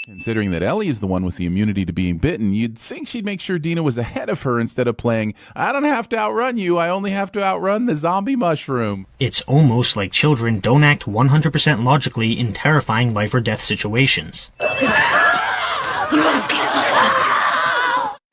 Considering that Ellie is the one with the immunity to being bitten, you'd think she'd make sure Dina was ahead of her instead of playing, I don't have to outrun you, I only have to outrun the zombie mushroom. It's almost like children don't act 100% logically in terrifying life or death situations.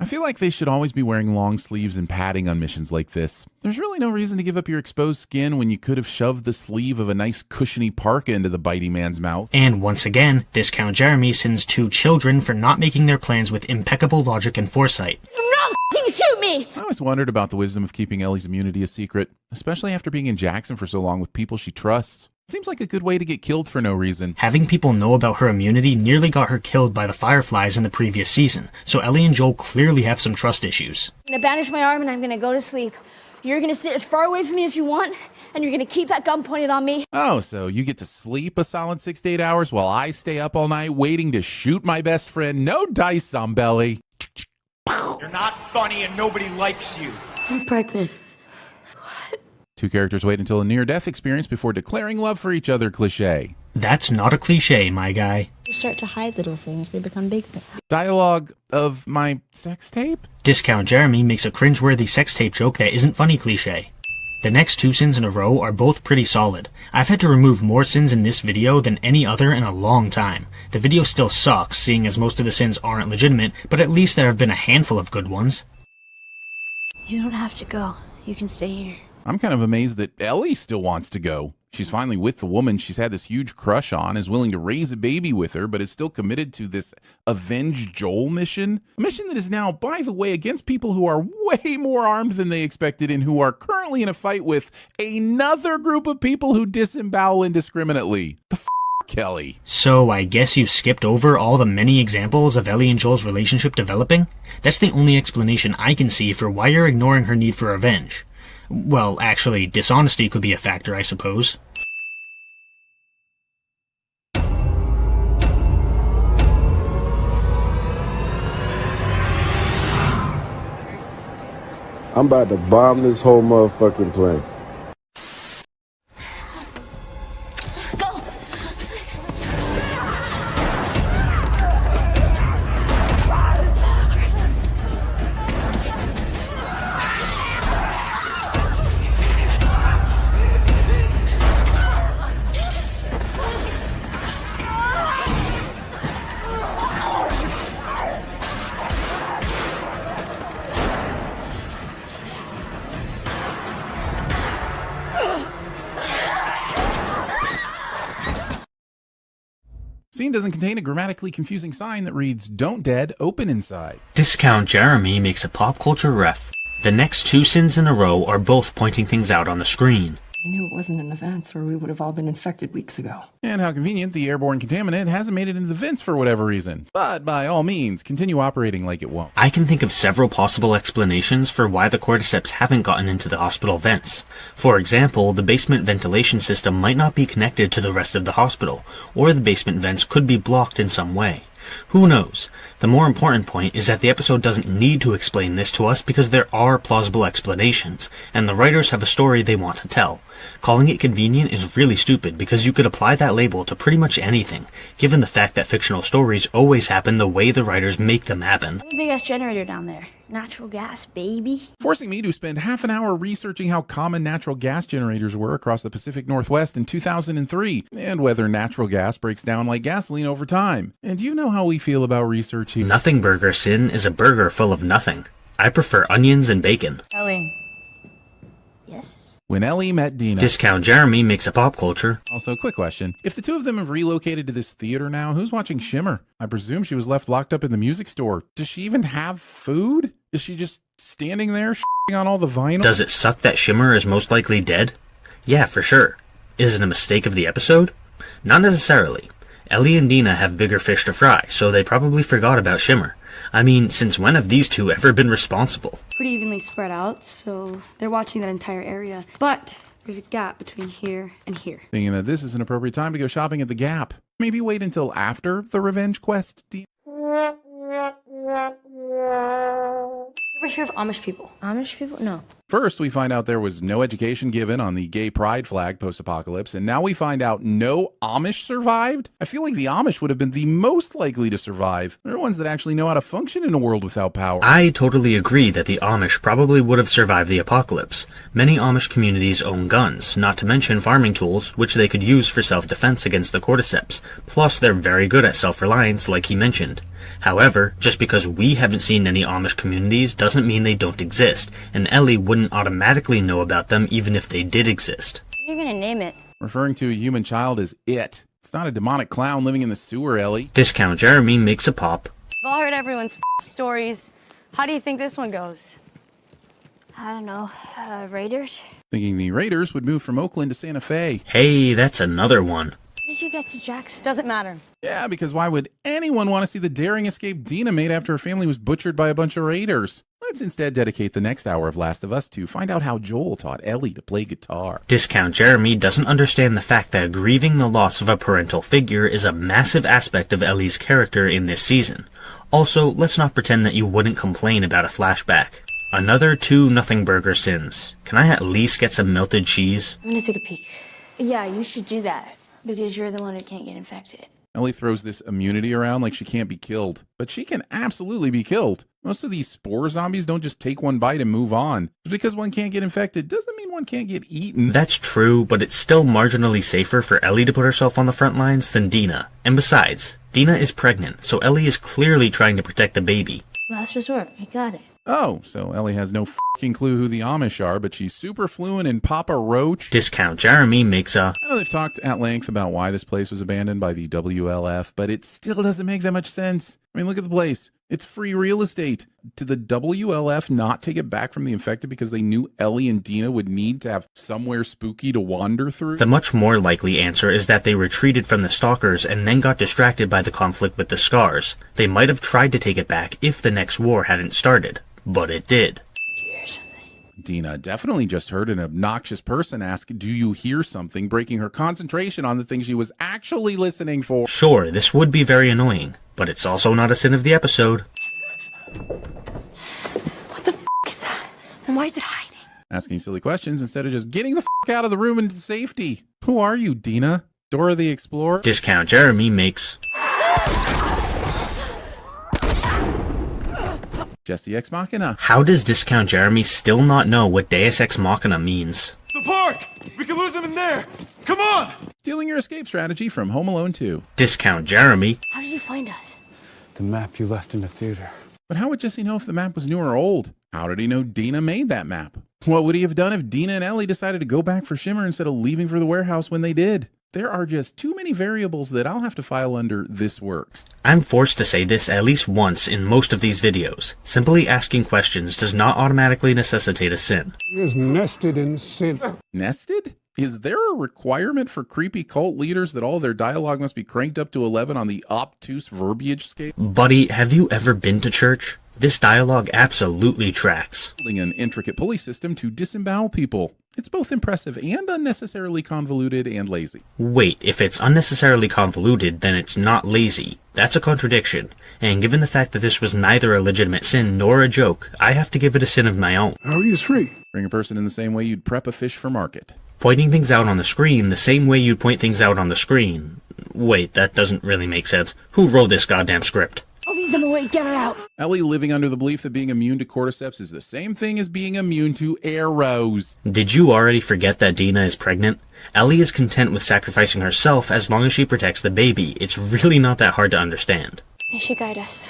I feel like they should always be wearing long sleeves and padding on missions like this. There's really no reason to give up your exposed skin when you could have shoved the sleeve of a nice cushiony parka into the bitey man's mouth. And once again, Discount Jeremy sends two children for not making their plans with impeccable logic and foresight. No, f***ing shoot me! I always wondered about the wisdom of keeping Ellie's immunity a secret, especially after being in Jackson for so long with people she trusts. Seems like a good way to get killed for no reason. Having people know about her immunity nearly got her killed by the Fireflies in the previous season, so Ellie and Joel clearly have some trust issues. I'm gonna banish my arm and I'm gonna go to sleep. You're gonna sit as far away from me as you want, and you're gonna keep that gun pointed on me. Oh, so you get to sleep a solid 6 to 8 hours while I stay up all night waiting to shoot my best friend. No dice, Zombelly. You're not funny and nobody likes you. I'm pregnant. Two characters wait until a near-death experience before declaring love for each other cliche. That's not a cliche, my guy. You start to hide little things, they become big things. Dialogue of my sex tape? Discount Jeremy makes a cringeworthy sex tape joke that isn't funny cliche. The next two sins in a row are both pretty solid. I've had to remove more sins in this video than any other in a long time. The video still sucks, seeing as most of the sins aren't legitimate, but at least there have been a handful of good ones. You don't have to go. You can stay here. I'm kind of amazed that Ellie still wants to go. She's finally with the woman she's had this huge crush on, is willing to raise a baby with her, but is still committed to this Avenge Joel mission. A mission that is now, by the way, against people who are way more armed than they expected and who are currently in a fight with another group of people who disembowel indiscriminately. The Kelly. So I guess you skipped over all the many examples of Ellie and Joel's relationship developing? That's the only explanation I can see for why you're ignoring her need for revenge. Well, actually, dishonesty could be a factor, I suppose. I'm about to bomb this whole motherfucking plane. Scene doesn't contain a grammatically confusing sign that reads, "Don't dead, open inside." Discount Jeremy makes a pop culture ref. The next two sins in a row are both pointing things out on the screen. I knew it wasn't in the vents or we would have all been infected weeks ago. And how convenient the airborne contaminant hasn't made it into the vents for whatever reason. But by all means, continue operating like it won't. I can think of several possible explanations for why the cordyceps haven't gotten into the hospital vents. For example, the basement ventilation system might not be connected to the rest of the hospital, or the basement vents could be blocked in some way. Who knows? The more important point is that the episode doesn't need to explain this to us because there are plausible explanations, and the writers have a story they want to tell. Calling it convenient is really stupid because you could apply that label to pretty much anything, given the fact that fictional stories always happen the way the writers make them happen. Big ass generator down there. Natural gas, baby. Forcing me to spend half an hour researching how common natural gas generators were across the Pacific Northwest in 2003, and whether natural gas breaks down like gasoline over time. And you know how we feel about researching. Nothing Burger Sin is a burger full of nothing. I prefer onions and bacon. Ellie. Yes? When Ellie met Dina. Discount Jeremy makes a pop culture. Also, quick question. If the two of them have relocated to this theater now, who's watching Shimmer? I presume she was left locked up in the music store. Does she even have food? Is she just standing there on all the vinyl? Does it suck that Shimmer is most likely dead? Yeah, for sure. Is it a mistake of the episode? Not necessarily. Ellie and Dina have bigger fish to fry, so they probably forgot about Shimmer. I mean, since when have these two ever been responsible? Pretty evenly spread out, so they're watching that entire area. But there's a gap between here and here. Thinking that this is an appropriate time to go shopping at the Gap. Maybe wait until after the revenge quest. You ever hear of Amish people? Amish people? No. First, we find out there was no education given on the gay pride flag post-apocalypse, and now we find out no Amish survived? I feel like the Amish would have been the most likely to survive. They're the ones that actually know how to function in a world without power. I totally agree that the Amish probably would have survived the apocalypse. Many Amish communities own guns, not to mention farming tools, which they could use for self-defense against the cordyceps. Plus, they're very good at self-reliance, like he mentioned. However, just because we haven't seen any Amish communities doesn't mean they don't exist, and Ellie wouldn't automatically know about them even if they did exist. What are you gonna name it? Referring to a human child as it. It's not a demonic clown living in the sewer, Ellie. Discount Jeremy makes a pop. I've all heard everyone's stories. How do you think this one goes? I don't know. Raiders? Thinking the Raiders would move from Oakland to Santa Fe. Hey, that's another one. How did you get to Jackson? Doesn't matter. Yeah, because why would anyone want to see the daring escape Dina made after her family was butchered by a bunch of raiders? Let's instead dedicate the next hour of Last of Us to find out how Joel taught Ellie to play guitar. Discount Jeremy doesn't understand the fact that grieving the loss of a parental figure is a massive aspect of Ellie's character in this season. Also, let's not pretend that you wouldn't complain about a flashback. Another 2-0 burger sins. Can I at least get some melted cheese? I'm gonna take a peek. Yeah, you should do that. Because you're the one who can't get infected. Ellie throws this immunity around like she can't be killed. But she can absolutely be killed. Most of these spore zombies don't just take one bite and move on. Just because one can't get infected doesn't mean one can't get eaten. That's true, but it's still marginally safer for Ellie to put herself on the front lines than Dina. And besides, Dina is pregnant, so Ellie is clearly trying to protect the baby. Last resort. You got it. Oh, so Ellie has no f***ing clue who the Amish are, but she's super fluent in Papa Roach. Discount Jeremy makes a... I know they've talked at length about why this place was abandoned by the WLF, but it still doesn't make that much sense. I mean, look at the place. It's free real estate. Did the WLF not take it back from the infected because they knew Ellie and Dina would need to have somewhere spooky to wander through? The much more likely answer is that they retreated from the stalkers and then got distracted by the conflict with the Scars. They might have tried to take it back if the next war hadn't started. But it did. Dina definitely just heard an obnoxious person ask, "Do you hear something?" breaking her concentration on the thing she was actually listening for. Sure, this would be very annoying, but it's also not a sin of the episode. What the is that? And why is it hiding? Asking silly questions instead of just getting the out of the room into safety. Who are you, Dina? Dora the Explorer? Discount Jeremy makes... Jesse Ex Machina. How does Discount Jeremy still not know what Deus Ex Machina means? The park! We can lose them in there! Come on! Stealing your escape strategy from Home Alone 2. Discount Jeremy. How did you find us? The map you left in the theater. But how would Jesse know if the map was new or old? How did he know Dina made that map? What would he have done if Dina and Ellie decided to go back for Shimmer instead of leaving for the warehouse when they did? There are just too many variables that I'll have to file under This Works. I'm forced to say this at least once in most of these videos. Simply asking questions does not automatically necessitate a sin. He is nested in sin. Nested? Is there a requirement for creepy cult leaders that all their dialogue must be cranked up to 11 on the obtuse verbiage scale? Buddy, have you ever been to church? This dialogue absolutely tracks. Building an intricate pulley system to disembowel people. It's both impressive and unnecessarily convoluted and lazy. Wait, if it's unnecessarily convoluted, then it's not lazy. That's a contradiction. And given the fact that this was neither a legitimate sin nor a joke, I have to give it a sin of my own. How are you free? Bring a person in the same way you'd prep a fish for market. Pointing things out on the screen the same way you'd point things out on the screen. Wait, that doesn't really make sense. Who wrote this goddamn script? I'll leave them away. Get her out. Ellie living under the belief that being immune to cordyceps is the same thing as being immune to arrows. Did you already forget that Dina is pregnant? Ellie is content with sacrificing herself as long as she protects the baby. It's really not that hard to understand. May she guide us.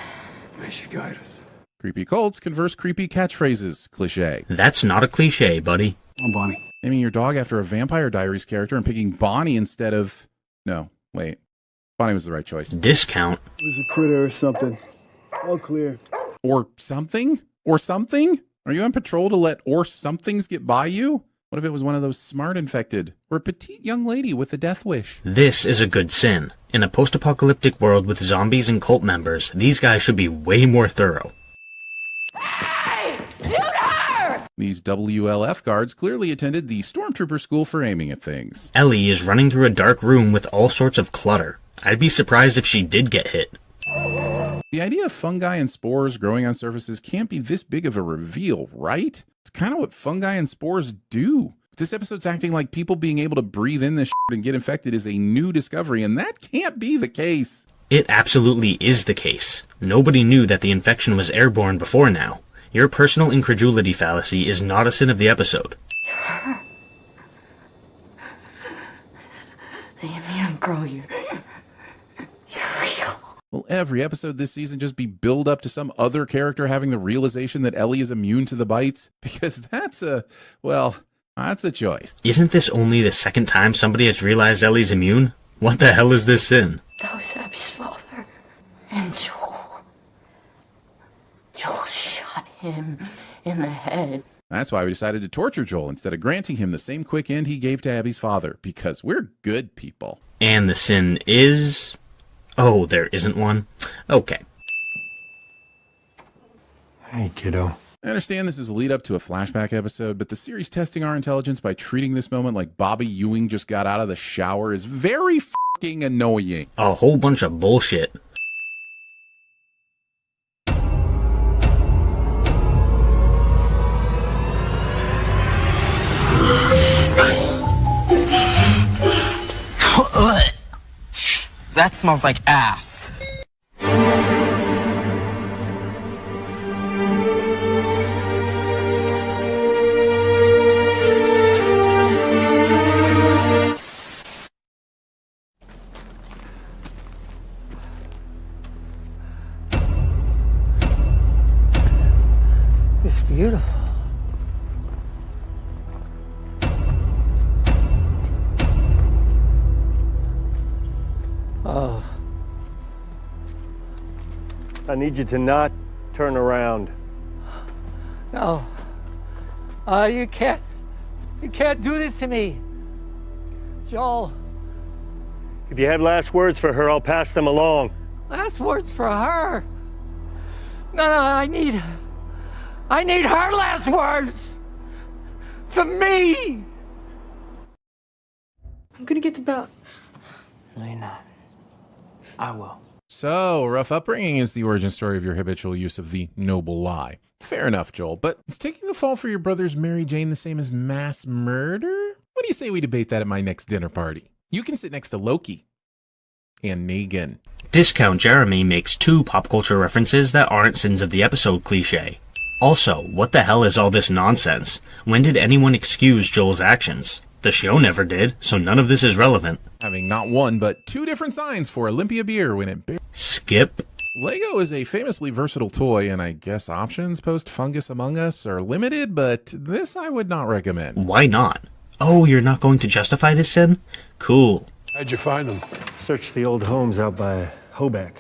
May she guide us. Creepy cults converse creepy catchphrases. Cliche. That's not a cliche, buddy. Oh, Bonnie. Naming your dog after a Vampire Diaries character and picking Bonnie instead of... No, wait. Bonnie was the right choice. Discount. It was a critter or something. All clear. Or something? Or something? Are you on patrol to let or somethings get by you? What if it was one of those smart infected? Or a petite young lady with a death wish? This is a good sin. In a post-apocalyptic world with zombies and cult members, these guys should be way more thorough. These WLF guards clearly attended the Stormtrooper School for Aiming at Things. Ellie is running through a dark room with all sorts of clutter. I'd be surprised if she did get hit. The idea of fungi and spores growing on surfaces can't be this big of a reveal, right? It's kind of what fungi and spores do. This episode's acting like people being able to breathe in this shit and get infected is a new discovery, and that can't be the case. It absolutely is the case. Nobody knew that the infection was airborne before now. Your personal incredulity fallacy is not a sin of the episode. The immune girl, you're real. Will every episode this season just be build up to some other character having the realization that Ellie is immune to the bites? Because that's a choice. Isn't this only the second time somebody has realized Ellie's immune? What the hell is this sin? That was Abby's father. And Joel. Joel shot him in the head. That's why we decided to torture Joel instead of granting him the same quick end he gave to Abby's father, because we're good people. And the sin is... Oh, there isn't one? Okay. Hey, kiddo. I understand this is a lead up to a flashback episode, but the series testing our intelligence by treating this moment like Bobby Ewing just got out of the shower is very fucking annoying. A whole bunch of bullshit. That smells like ass. It's beautiful. Oh. I need you to not turn around. No. You can't do this to me. Joel. If you have last words for her, I'll pass them along. Last words for her? No, I need her last words. For me. I'm gonna get to bed. No, you're not. I will. So, rough upbringing is the origin story of your habitual use of the noble lie. Fair enough, Joel, but is taking the fall for your brother's Mary Jane the same as mass murder? What do you say we debate that at my next dinner party? You can sit next to Loki and Negan. Discount Jeremy makes 2 pop culture references that aren't sins of the episode cliche. Also, what the hell is all this nonsense? When did anyone excuse Joel's actions? The show never did, so none of this is relevant. Having not one, but 2 different signs for Olympia beer when it... Skip. Lego is a famously versatile toy, and I guess options post-Fungus Among Us are limited, but this I would not recommend. Why not? Oh, you're not going to justify this sin? Cool. How'd you find them? Search the old homes out by Hoback.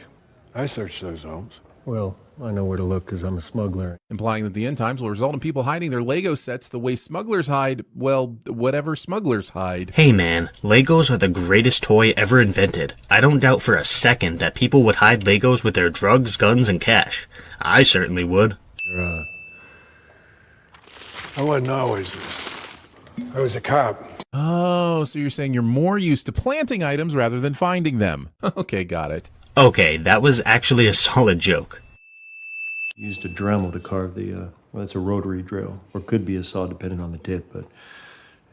I searched those homes. Well, I know where to look because I'm a smuggler. Implying that the end times will result in people hiding their Lego sets the way smugglers hide, well, whatever smugglers hide. Hey man, Legos are the greatest toy ever invented. I don't doubt for a second that people would hide Legos with their drugs, guns, and cash. I certainly would. I wasn't always this. I was a cop. Oh, so you're saying you're more used to planting items rather than finding them. Okay, got it. Okay, that was actually a solid joke. Used a Dremel to carve the, well, that's a rotary drill, or could be a saw depending on the tip, but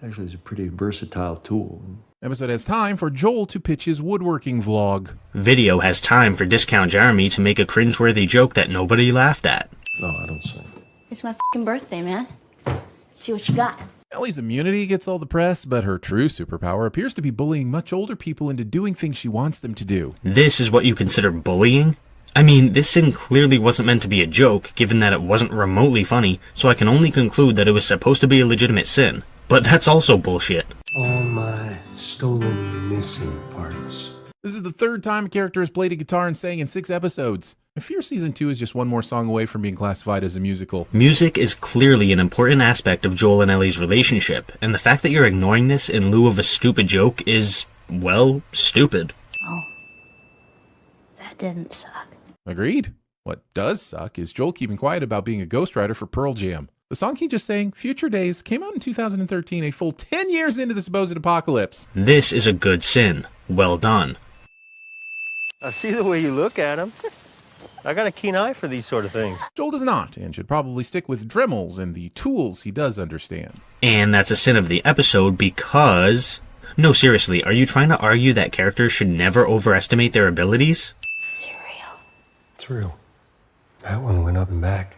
actually it's a pretty versatile tool. Episode has time for Joel to pitch his woodworking vlog. Video has time for Discount Jeremy to make a cringeworthy joke that nobody laughed at. No, I don't say. It's my fucking birthday, man. Let's see what you got. Ellie's immunity gets all the press, but her true superpower appears to be bullying much older people into doing things she wants them to do. This is what you consider bullying? I mean, this sin clearly wasn't meant to be a joke, given that it wasn't remotely funny, so I can only conclude that it was supposed to be a legitimate sin. But that's also bullshit. All my stolen missing parts. This is the third time a character has played a guitar and sang in 6 episodes. I fear season 2 is just one more song away from being classified as a musical. Music is clearly an important aspect of Joel and Ellie's relationship, and the fact that you're ignoring this in lieu of a stupid joke is, well, stupid. Oh. That didn't suck. Agreed. What does suck is Joel keeping quiet about being a ghostwriter for Pearl Jam. The song he just sang, Future Days, came out in 2013, a full 10 years into the supposed apocalypse. This is a good sin. Well done. I see the way you look at him. I got a keen eye for these sort of things. Joel does not, and should probably stick with Dremels and the tools he does understand. And that's a sin of the episode because... No, seriously, are you trying to argue that characters should never overestimate their abilities? It's real. That one went up and back.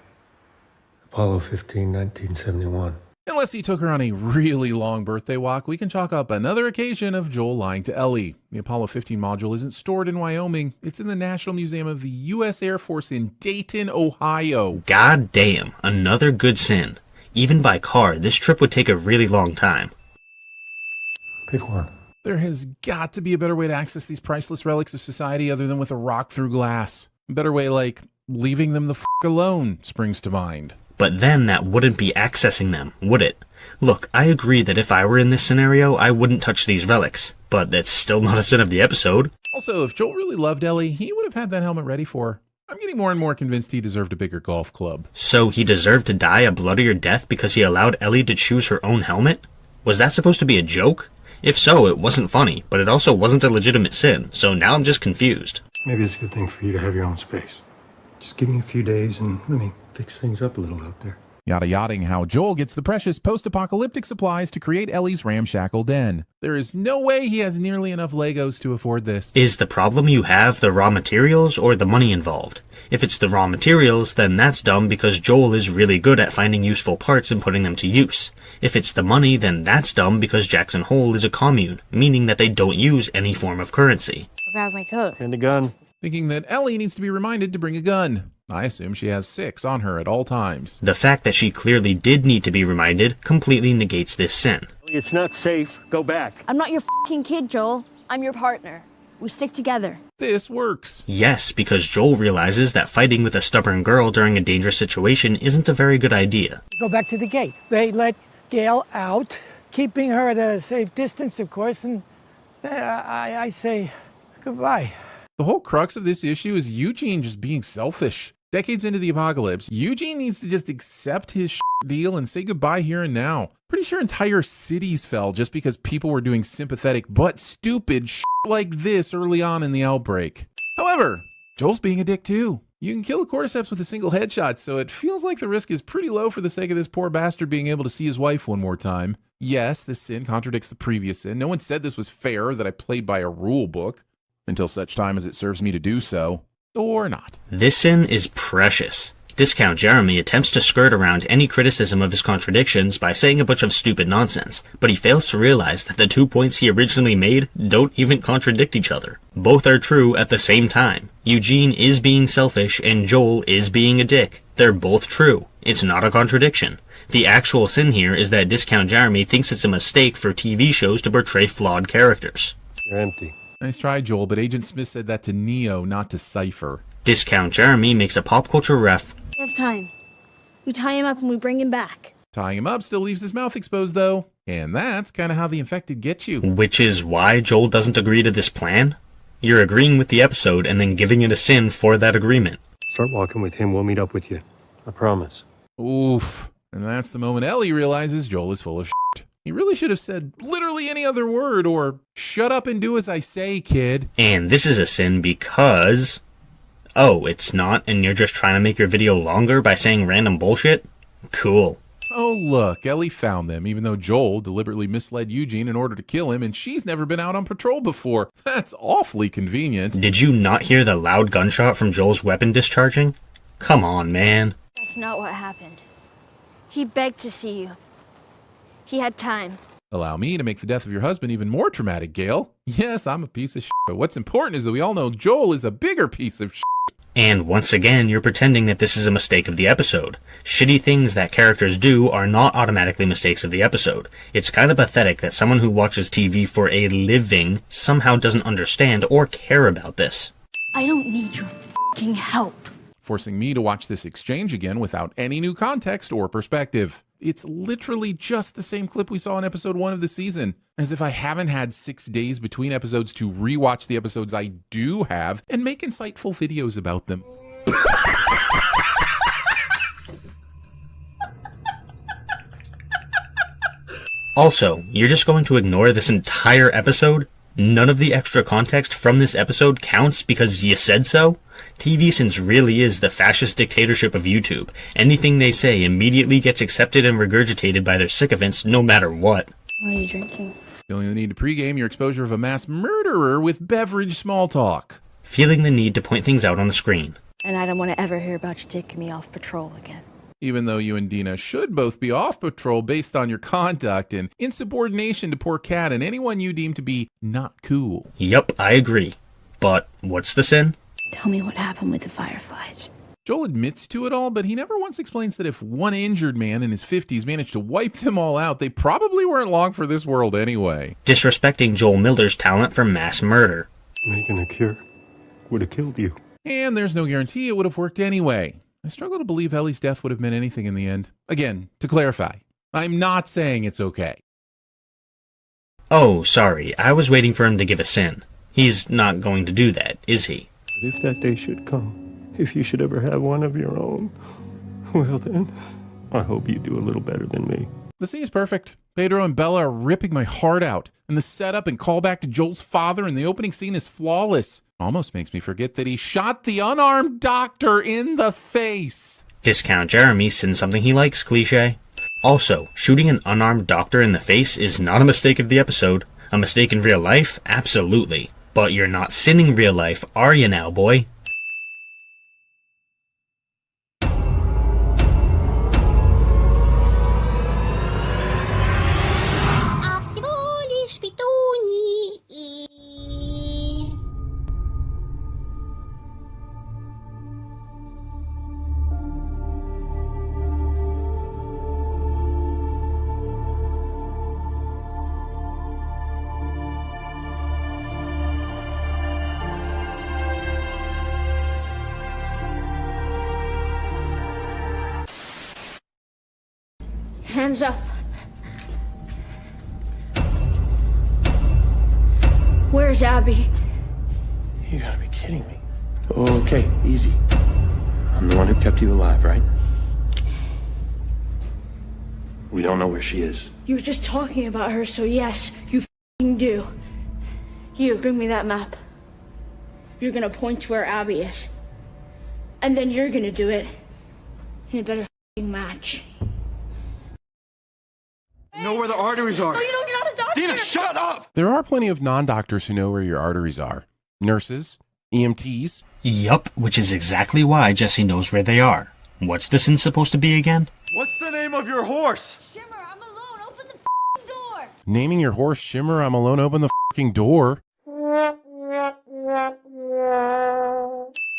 Apollo 15, 1971. Unless he took her on a really long birthday walk, we can chalk up another occasion of Joel lying to Ellie. The Apollo 15 module isn't stored in Wyoming. It's in the National Museum of the U.S. Air Force in Dayton, Ohio. God damn, another good sin. Even by car, this trip would take a really long time. Pick one. There has got to be a better way to access these priceless relics of society other than with a rock through glass. A better way like leaving them the f*** alone springs to mind. But then that wouldn't be accessing them, would it? Look, I agree that if I were in this scenario, I wouldn't touch these relics, but that's still not a sin of the episode. Also, if Joel really loved Ellie, he would have had that helmet ready for her. I'm getting more and more convinced he deserved a bigger golf club. So he deserved to die a bloodier death because he allowed Ellie to choose her own helmet? Was that supposed to be a joke? If so, it wasn't funny, but it also wasn't a legitimate sin, so now I'm just confused. Maybe it's a good thing for you to have your own space. Just give me a few days and let me fix things up a little out there. Yada-yading how Joel gets the precious post-apocalyptic supplies to create Ellie's ramshackle den. There is no way he has nearly enough Legos to afford this. Is the problem you have the raw materials or the money involved? If it's the raw materials, then that's dumb because Joel is really good at finding useful parts and putting them to use. If it's the money, then that's dumb because Jackson Hole is a commune, meaning that they don't use any form of currency. Grab my coat. And a gun. Thinking that Ellie needs to be reminded to bring a gun. I assume she has 6 on her at all times. The fact that she clearly did need to be reminded completely negates this sin. It's not safe. Go back. I'm not your fucking kid, Joel. I'm your partner. We stick together. This works. Yes, because Joel realizes that fighting with a stubborn girl during a dangerous situation isn't a very good idea. Go back to the gate. They let Gail out, keeping her at a safe distance, of course, and I say goodbye. The whole crux of this issue is Eugene just being selfish. Decades into the apocalypse, Eugene needs to just accept his deal and say goodbye here and now. Pretty sure entire cities fell just because people were doing sympathetic but stupid like this early on in the outbreak. However, Joel's being a dick too. You can kill a cordyceps with a single headshot, so it feels like the risk is pretty low for the sake of this poor bastard being able to see his wife one more time. Yes, this sin contradicts the previous sin. No one said this was fair, that I played by a rule book, until such time as it serves me to do so. Or not. This sin is precious. Discount Jeremy attempts to skirt around any criticism of his contradictions by saying a bunch of stupid nonsense, but he fails to realize that the 2 points he originally made don't even contradict each other. Both are true at the same time. Eugene is being selfish and Joel is being a dick. They're both true. It's not a contradiction. The actual sin here is that Discount Jeremy thinks it's a mistake for TV shows to portray flawed characters. You're empty. Nice try, Joel, but Agent Smith said that to Neo, not to Cypher. Discount Jeremy makes a pop culture ref. He has time. We tie him up and we bring him back. Tying him up still leaves his mouth exposed, though. And that's kind of how the infected get you. Which is why Joel doesn't agree to this plan? You're agreeing with the episode and then giving it a sin for that agreement. Start walking with him. We'll meet up with you. I promise. Oof. And that's the moment Ellie realizes Joel is full of shit. He really should have said literally any other word or shut up and do as I say, kid. And this is a sin because... Oh, it's not, and you're just trying to make your video longer by saying random bullshit? Cool. Oh, look, Ellie found them, even though Joel deliberately misled Eugene in order to kill him, and she's never been out on patrol before. That's awfully convenient. Did you not hear the loud gunshot from Joel's weapon discharging? Come on, man. That's not what happened. He begged to see you. He had time. Allow me to make the death of your husband even more traumatic, Gail. Yes, I'm a piece of shit, but what's important is that we all know Joel is a bigger piece of shit. And once again, you're pretending that this is a mistake of the episode. Shitty things that characters do are not automatically mistakes of the episode. It's kind of pathetic that someone who watches TV for a living somehow doesn't understand or care about this. I don't need your fucking help. Forcing me to watch this exchange again without any new context or perspective. It's literally just the same clip we saw in episode 1 of the season, as if I haven't had 6 days between episodes to rewatch the episodes I do have and make insightful videos about them. Also, you're just going to ignore this entire episode? None of the extra context from this episode counts because you said so? TVSins really is the fascist dictatorship of YouTube. Anything they say immediately gets accepted and regurgitated by their sycophants no matter what. What are you drinking? Feeling the need to pregame your exposure of a mass murderer with beverage small talk. Feeling the need to point things out on the screen. And I don't want to ever hear about you taking me off patrol again. Even though you and Dina should both be off patrol based on your conduct and insubordination to poor Kat and anyone you deem to be not cool. Yup, I agree. But what's the sin? Tell me what happened with the fireflies. Joel admits to it all, but he never once explains that if one injured man in his 50s managed to wipe them all out, they probably weren't long for this world anyway. Disrespecting Joel Miller's talent for mass murder. Making a cure would have killed you. And there's no guarantee it would have worked anyway. I struggle to believe Ellie's death would have meant anything in the end. Again, to clarify, I'm not saying it's okay. Oh, sorry, I was waiting for him to give a sin. He's not going to do that, is he? But if that day should come, if you should ever have one of your own, well then, I hope you do a little better than me. The scene is perfect. Pedro and Bella are ripping my heart out, and the setup and callback to Joel's father in the opening scene is flawless. Almost makes me forget that he shot the unarmed doctor in the face. Discount Jeremy sins something he likes cliche. Also, shooting an unarmed doctor in the face is not a mistake of the episode. A mistake in real life? Absolutely. But you're not sinning real life, are you now, boy? Hands up. Where's Abby? You gotta be kidding me. Okay, easy. I'm the one who kept you alive, right? We don't know where she is. You were just talking about her, so yes, you f***ing do. You, bring me that map. You're gonna point to where Abby is. And then you're gonna do it. And it better f***ing match. Know where the arteries are. No, you don't. You're not a doctor. Dina, shut up! There are plenty of non-doctors who know where your arteries are. Nurses, EMTs. Yup, which is exactly why Jesse knows where they are. What's the sin supposed to be again? What's the name of your horse? Shimmer, I'm alone. Open the f***ing door. Naming your horse Shimmer, I'm alone, open the f***ing door.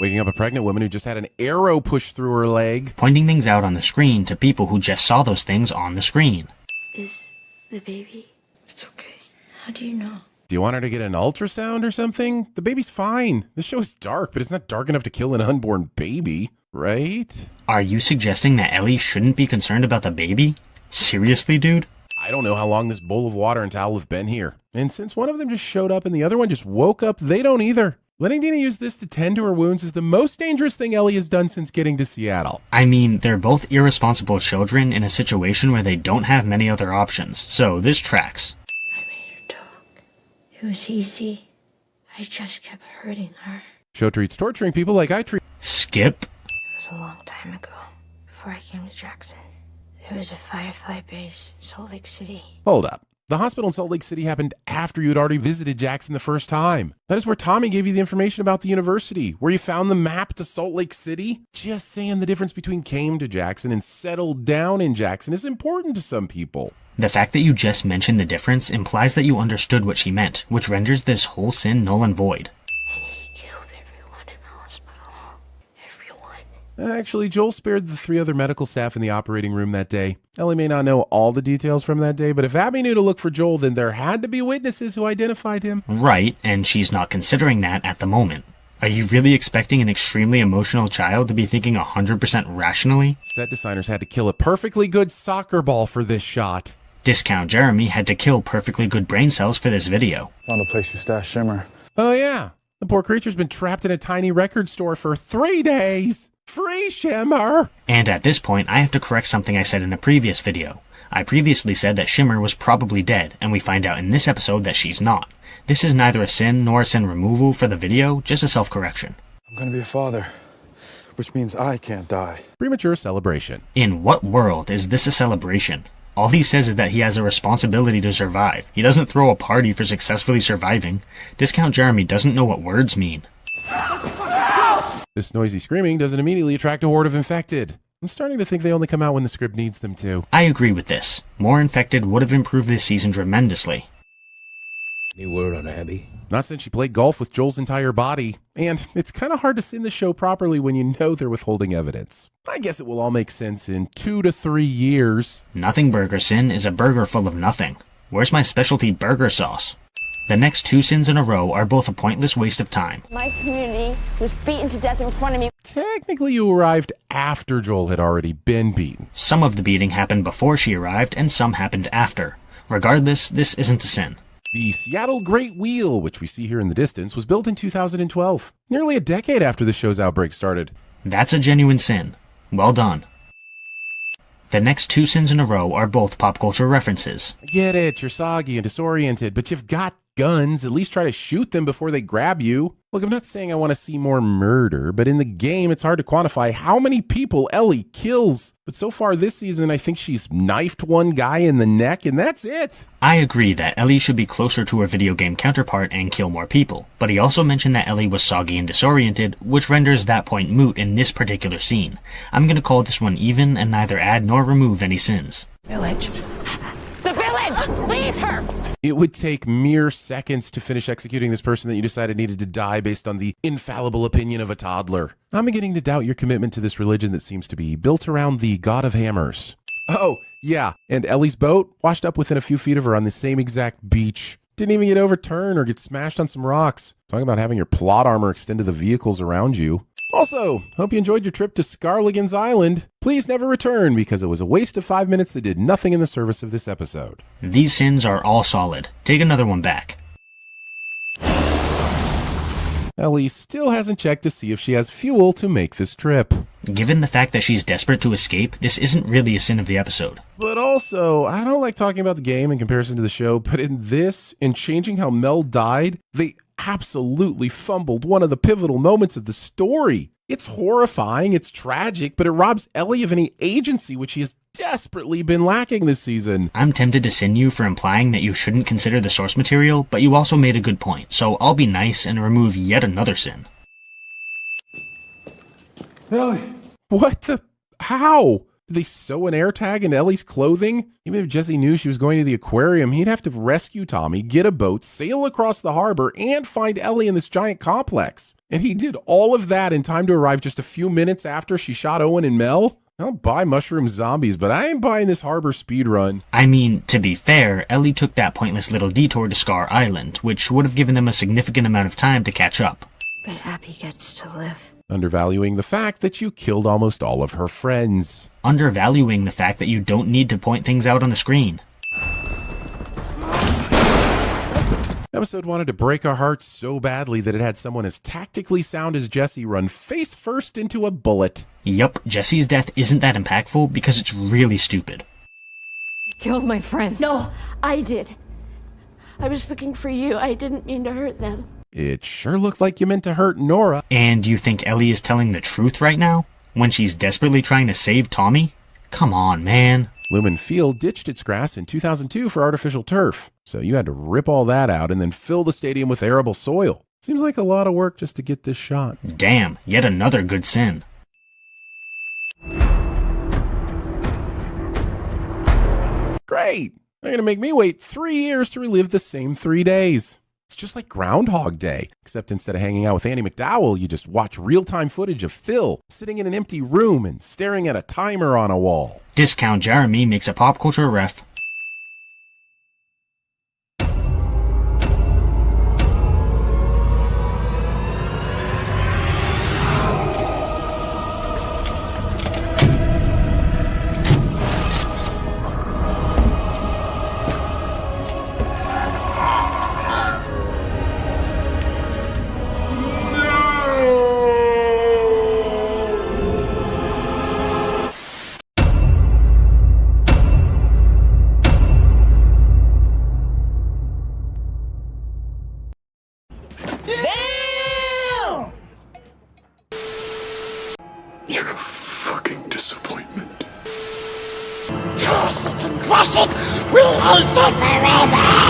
Waking up a pregnant woman who just had an arrow pushed through her leg. Pointing things out on the screen to people who just saw those things on the screen. Is the baby? It's okay. How do you know? Do you want her to get an ultrasound or something? The baby's fine. This show is dark, but it's not dark enough to kill an unborn baby, right? Are you suggesting that Ellie shouldn't be concerned about the baby? Seriously, dude? I don't know how long this bowl of water and towel have been here. And since one of them just showed up and the other one just woke up, they don't either. Letting Dina use this to tend to her wounds is the most dangerous thing Ellie has done since getting to Seattle. I mean, they're both irresponsible children in a situation where they don't have many other options, so this tracks. I made her talk. It was easy. I just kept hurting her. Show treats torturing people like I treat. Skip. It was a long time ago, before I came to Jackson. There was a Firefly base in Salt Lake City. Hold up. The hospital in Salt Lake City happened after you had already visited Jackson the first time. That is where Tommy gave you the information about the university, where you found the map to Salt Lake City. Just saying the difference between came to Jackson and settled down in Jackson is important to some people. The fact that you just mentioned the difference implies that you understood what she meant, which renders this whole sin null and void. And he killed everyone in the hospital. Actually, Joel spared the 3 other medical staff in the operating room that day. Ellie may not know all the details from that day, but if Abby knew to look for Joel, then there had to be witnesses who identified him. Right, and she's not considering that at the moment. Are you really expecting an extremely emotional child to be thinking 100% rationally? Set designers had to kill a perfectly good soccer ball for this shot. Discount Jeremy had to kill perfectly good brain cells for this video. Found the place you stashed Shimmer. Oh yeah, the poor creature's been trapped in a tiny record store for 3 days. Free Shimmer! And at this point, I have to correct something I said in a previous video. I previously said that Shimmer was probably dead, and we find out in this episode that she's not. This is neither a sin nor a sin removal for the video, just a self-correction. I'm gonna be a father, which means I can't die. Premature celebration. In what world is this a celebration? All he says is that he has a responsibility to survive. He doesn't throw a party for successfully surviving. Discount Jeremy doesn't know what words mean. This noisy screaming doesn't immediately attract a horde of infected. I'm starting to think they only come out when the script needs them to. I agree with this. More infected would have improved this season tremendously. Any word on Abby? Not since she played golf with Joel's entire body. And it's kind of hard to sin the show properly when you know they're withholding evidence. I guess it will all make sense in 2 to 3 years. Nothing burger sin is a burger full of nothing. Where's my specialty burger sauce? The next 2 sins in a row are both a pointless waste of time. My community was beaten to death in front of me. Technically, you arrived after Joel had already been beaten. Some of the beating happened before she arrived, and some happened after. Regardless, this isn't a sin. The Seattle Great Wheel, which we see here in the distance, was built in 2012, nearly a decade after the show's outbreak started. That's a genuine sin. Well done. The next 2 sins in a row are both pop culture references. I get it, you're soggy and disoriented, but you've got guns. At least try to shoot them before they grab you. Look, I'm not saying I want to see more murder, but in the game, it's hard to quantify how many people Ellie kills. But so far this season, I think she's knifed one guy in the neck, and that's it. I agree that Ellie should be closer to her video game counterpart and kill more people, but he also mentioned that Ellie was soggy and disoriented, which renders that point moot in this particular scene. I'm gonna call this one even and neither add nor remove any sins. Village. The village! Leave her! It would take mere seconds to finish executing this person that you decided needed to die based on the infallible opinion of a toddler. I'm beginning to doubt your commitment to this religion that seems to be built around the god of hammers. Oh, yeah, and Ellie's boat washed up within a few feet of her on the same exact beach. Didn't even get overturned or get smashed on some rocks. Talking about having your plot armor extend to the vehicles around you. Also, hope you enjoyed your trip to Scarligan's Island. Please never return because it was a waste of 5 minutes that did nothing in the service of this episode. These sins are all solid. Take another one back. Ellie still hasn't checked to see if she has fuel to make this trip. Given the fact that she's desperate to escape, this isn't really a sin of the episode. But also, I don't like talking about the game in comparison to the show, but in this, in changing how Mel died, they absolutely fumbled one of the pivotal moments of the story. It's horrifying, it's tragic, but it robs Ellie of any agency, which she has desperately been lacking this season. I'm tempted to sin you for implying that you shouldn't consider the source material, but you also made a good point, so I'll be nice and remove yet another sin. Ellie! What the? How? Did they sew an air tag into Ellie's clothing? Even if Jesse knew she was going to the aquarium, he'd have to rescue Tommy, get a boat, sail across the harbor, and find Ellie in this giant complex. And he did all of that in time to arrive just a few minutes after she shot Owen and Mel? I'll buy mushroom zombies, but I ain't buying this harbor speed run. I mean, to be fair, Ellie took that pointless little detour to Scar Island, which would have given them a significant amount of time to catch up. But Abby gets to live. Undervaluing the fact that you killed almost all of her friends. Undervaluing the fact that you don't need to point things out on the screen. Episode wanted to break our hearts so badly that it had someone as tactically sound as Jesse run face first into a bullet. Yup, Jesse's death isn't that impactful because it's really stupid. You killed my friend. No, I did. I was looking for you. I didn't mean to hurt them. It sure looked like you meant to hurt Nora. And you think Ellie is telling the truth right now? When she's desperately trying to save Tommy? Come on, man. Lumen Field ditched its grass in 2002 for artificial turf. So you had to rip all that out and then fill the stadium with arable soil. Seems like a lot of work just to get this shot. Damn, yet another good sin. Great! They're gonna make me wait 3 years to relive the same 3 days. It's just like Groundhog Day, except instead of hanging out with Annie McDowell, you just watch real-time footage of Phil sitting in an empty room and staring at a timer on a wall. Discount Jeremy makes a pop culture ref. Damn! You're a fucking disappointment. Curse it and crush it! We'll race it forever!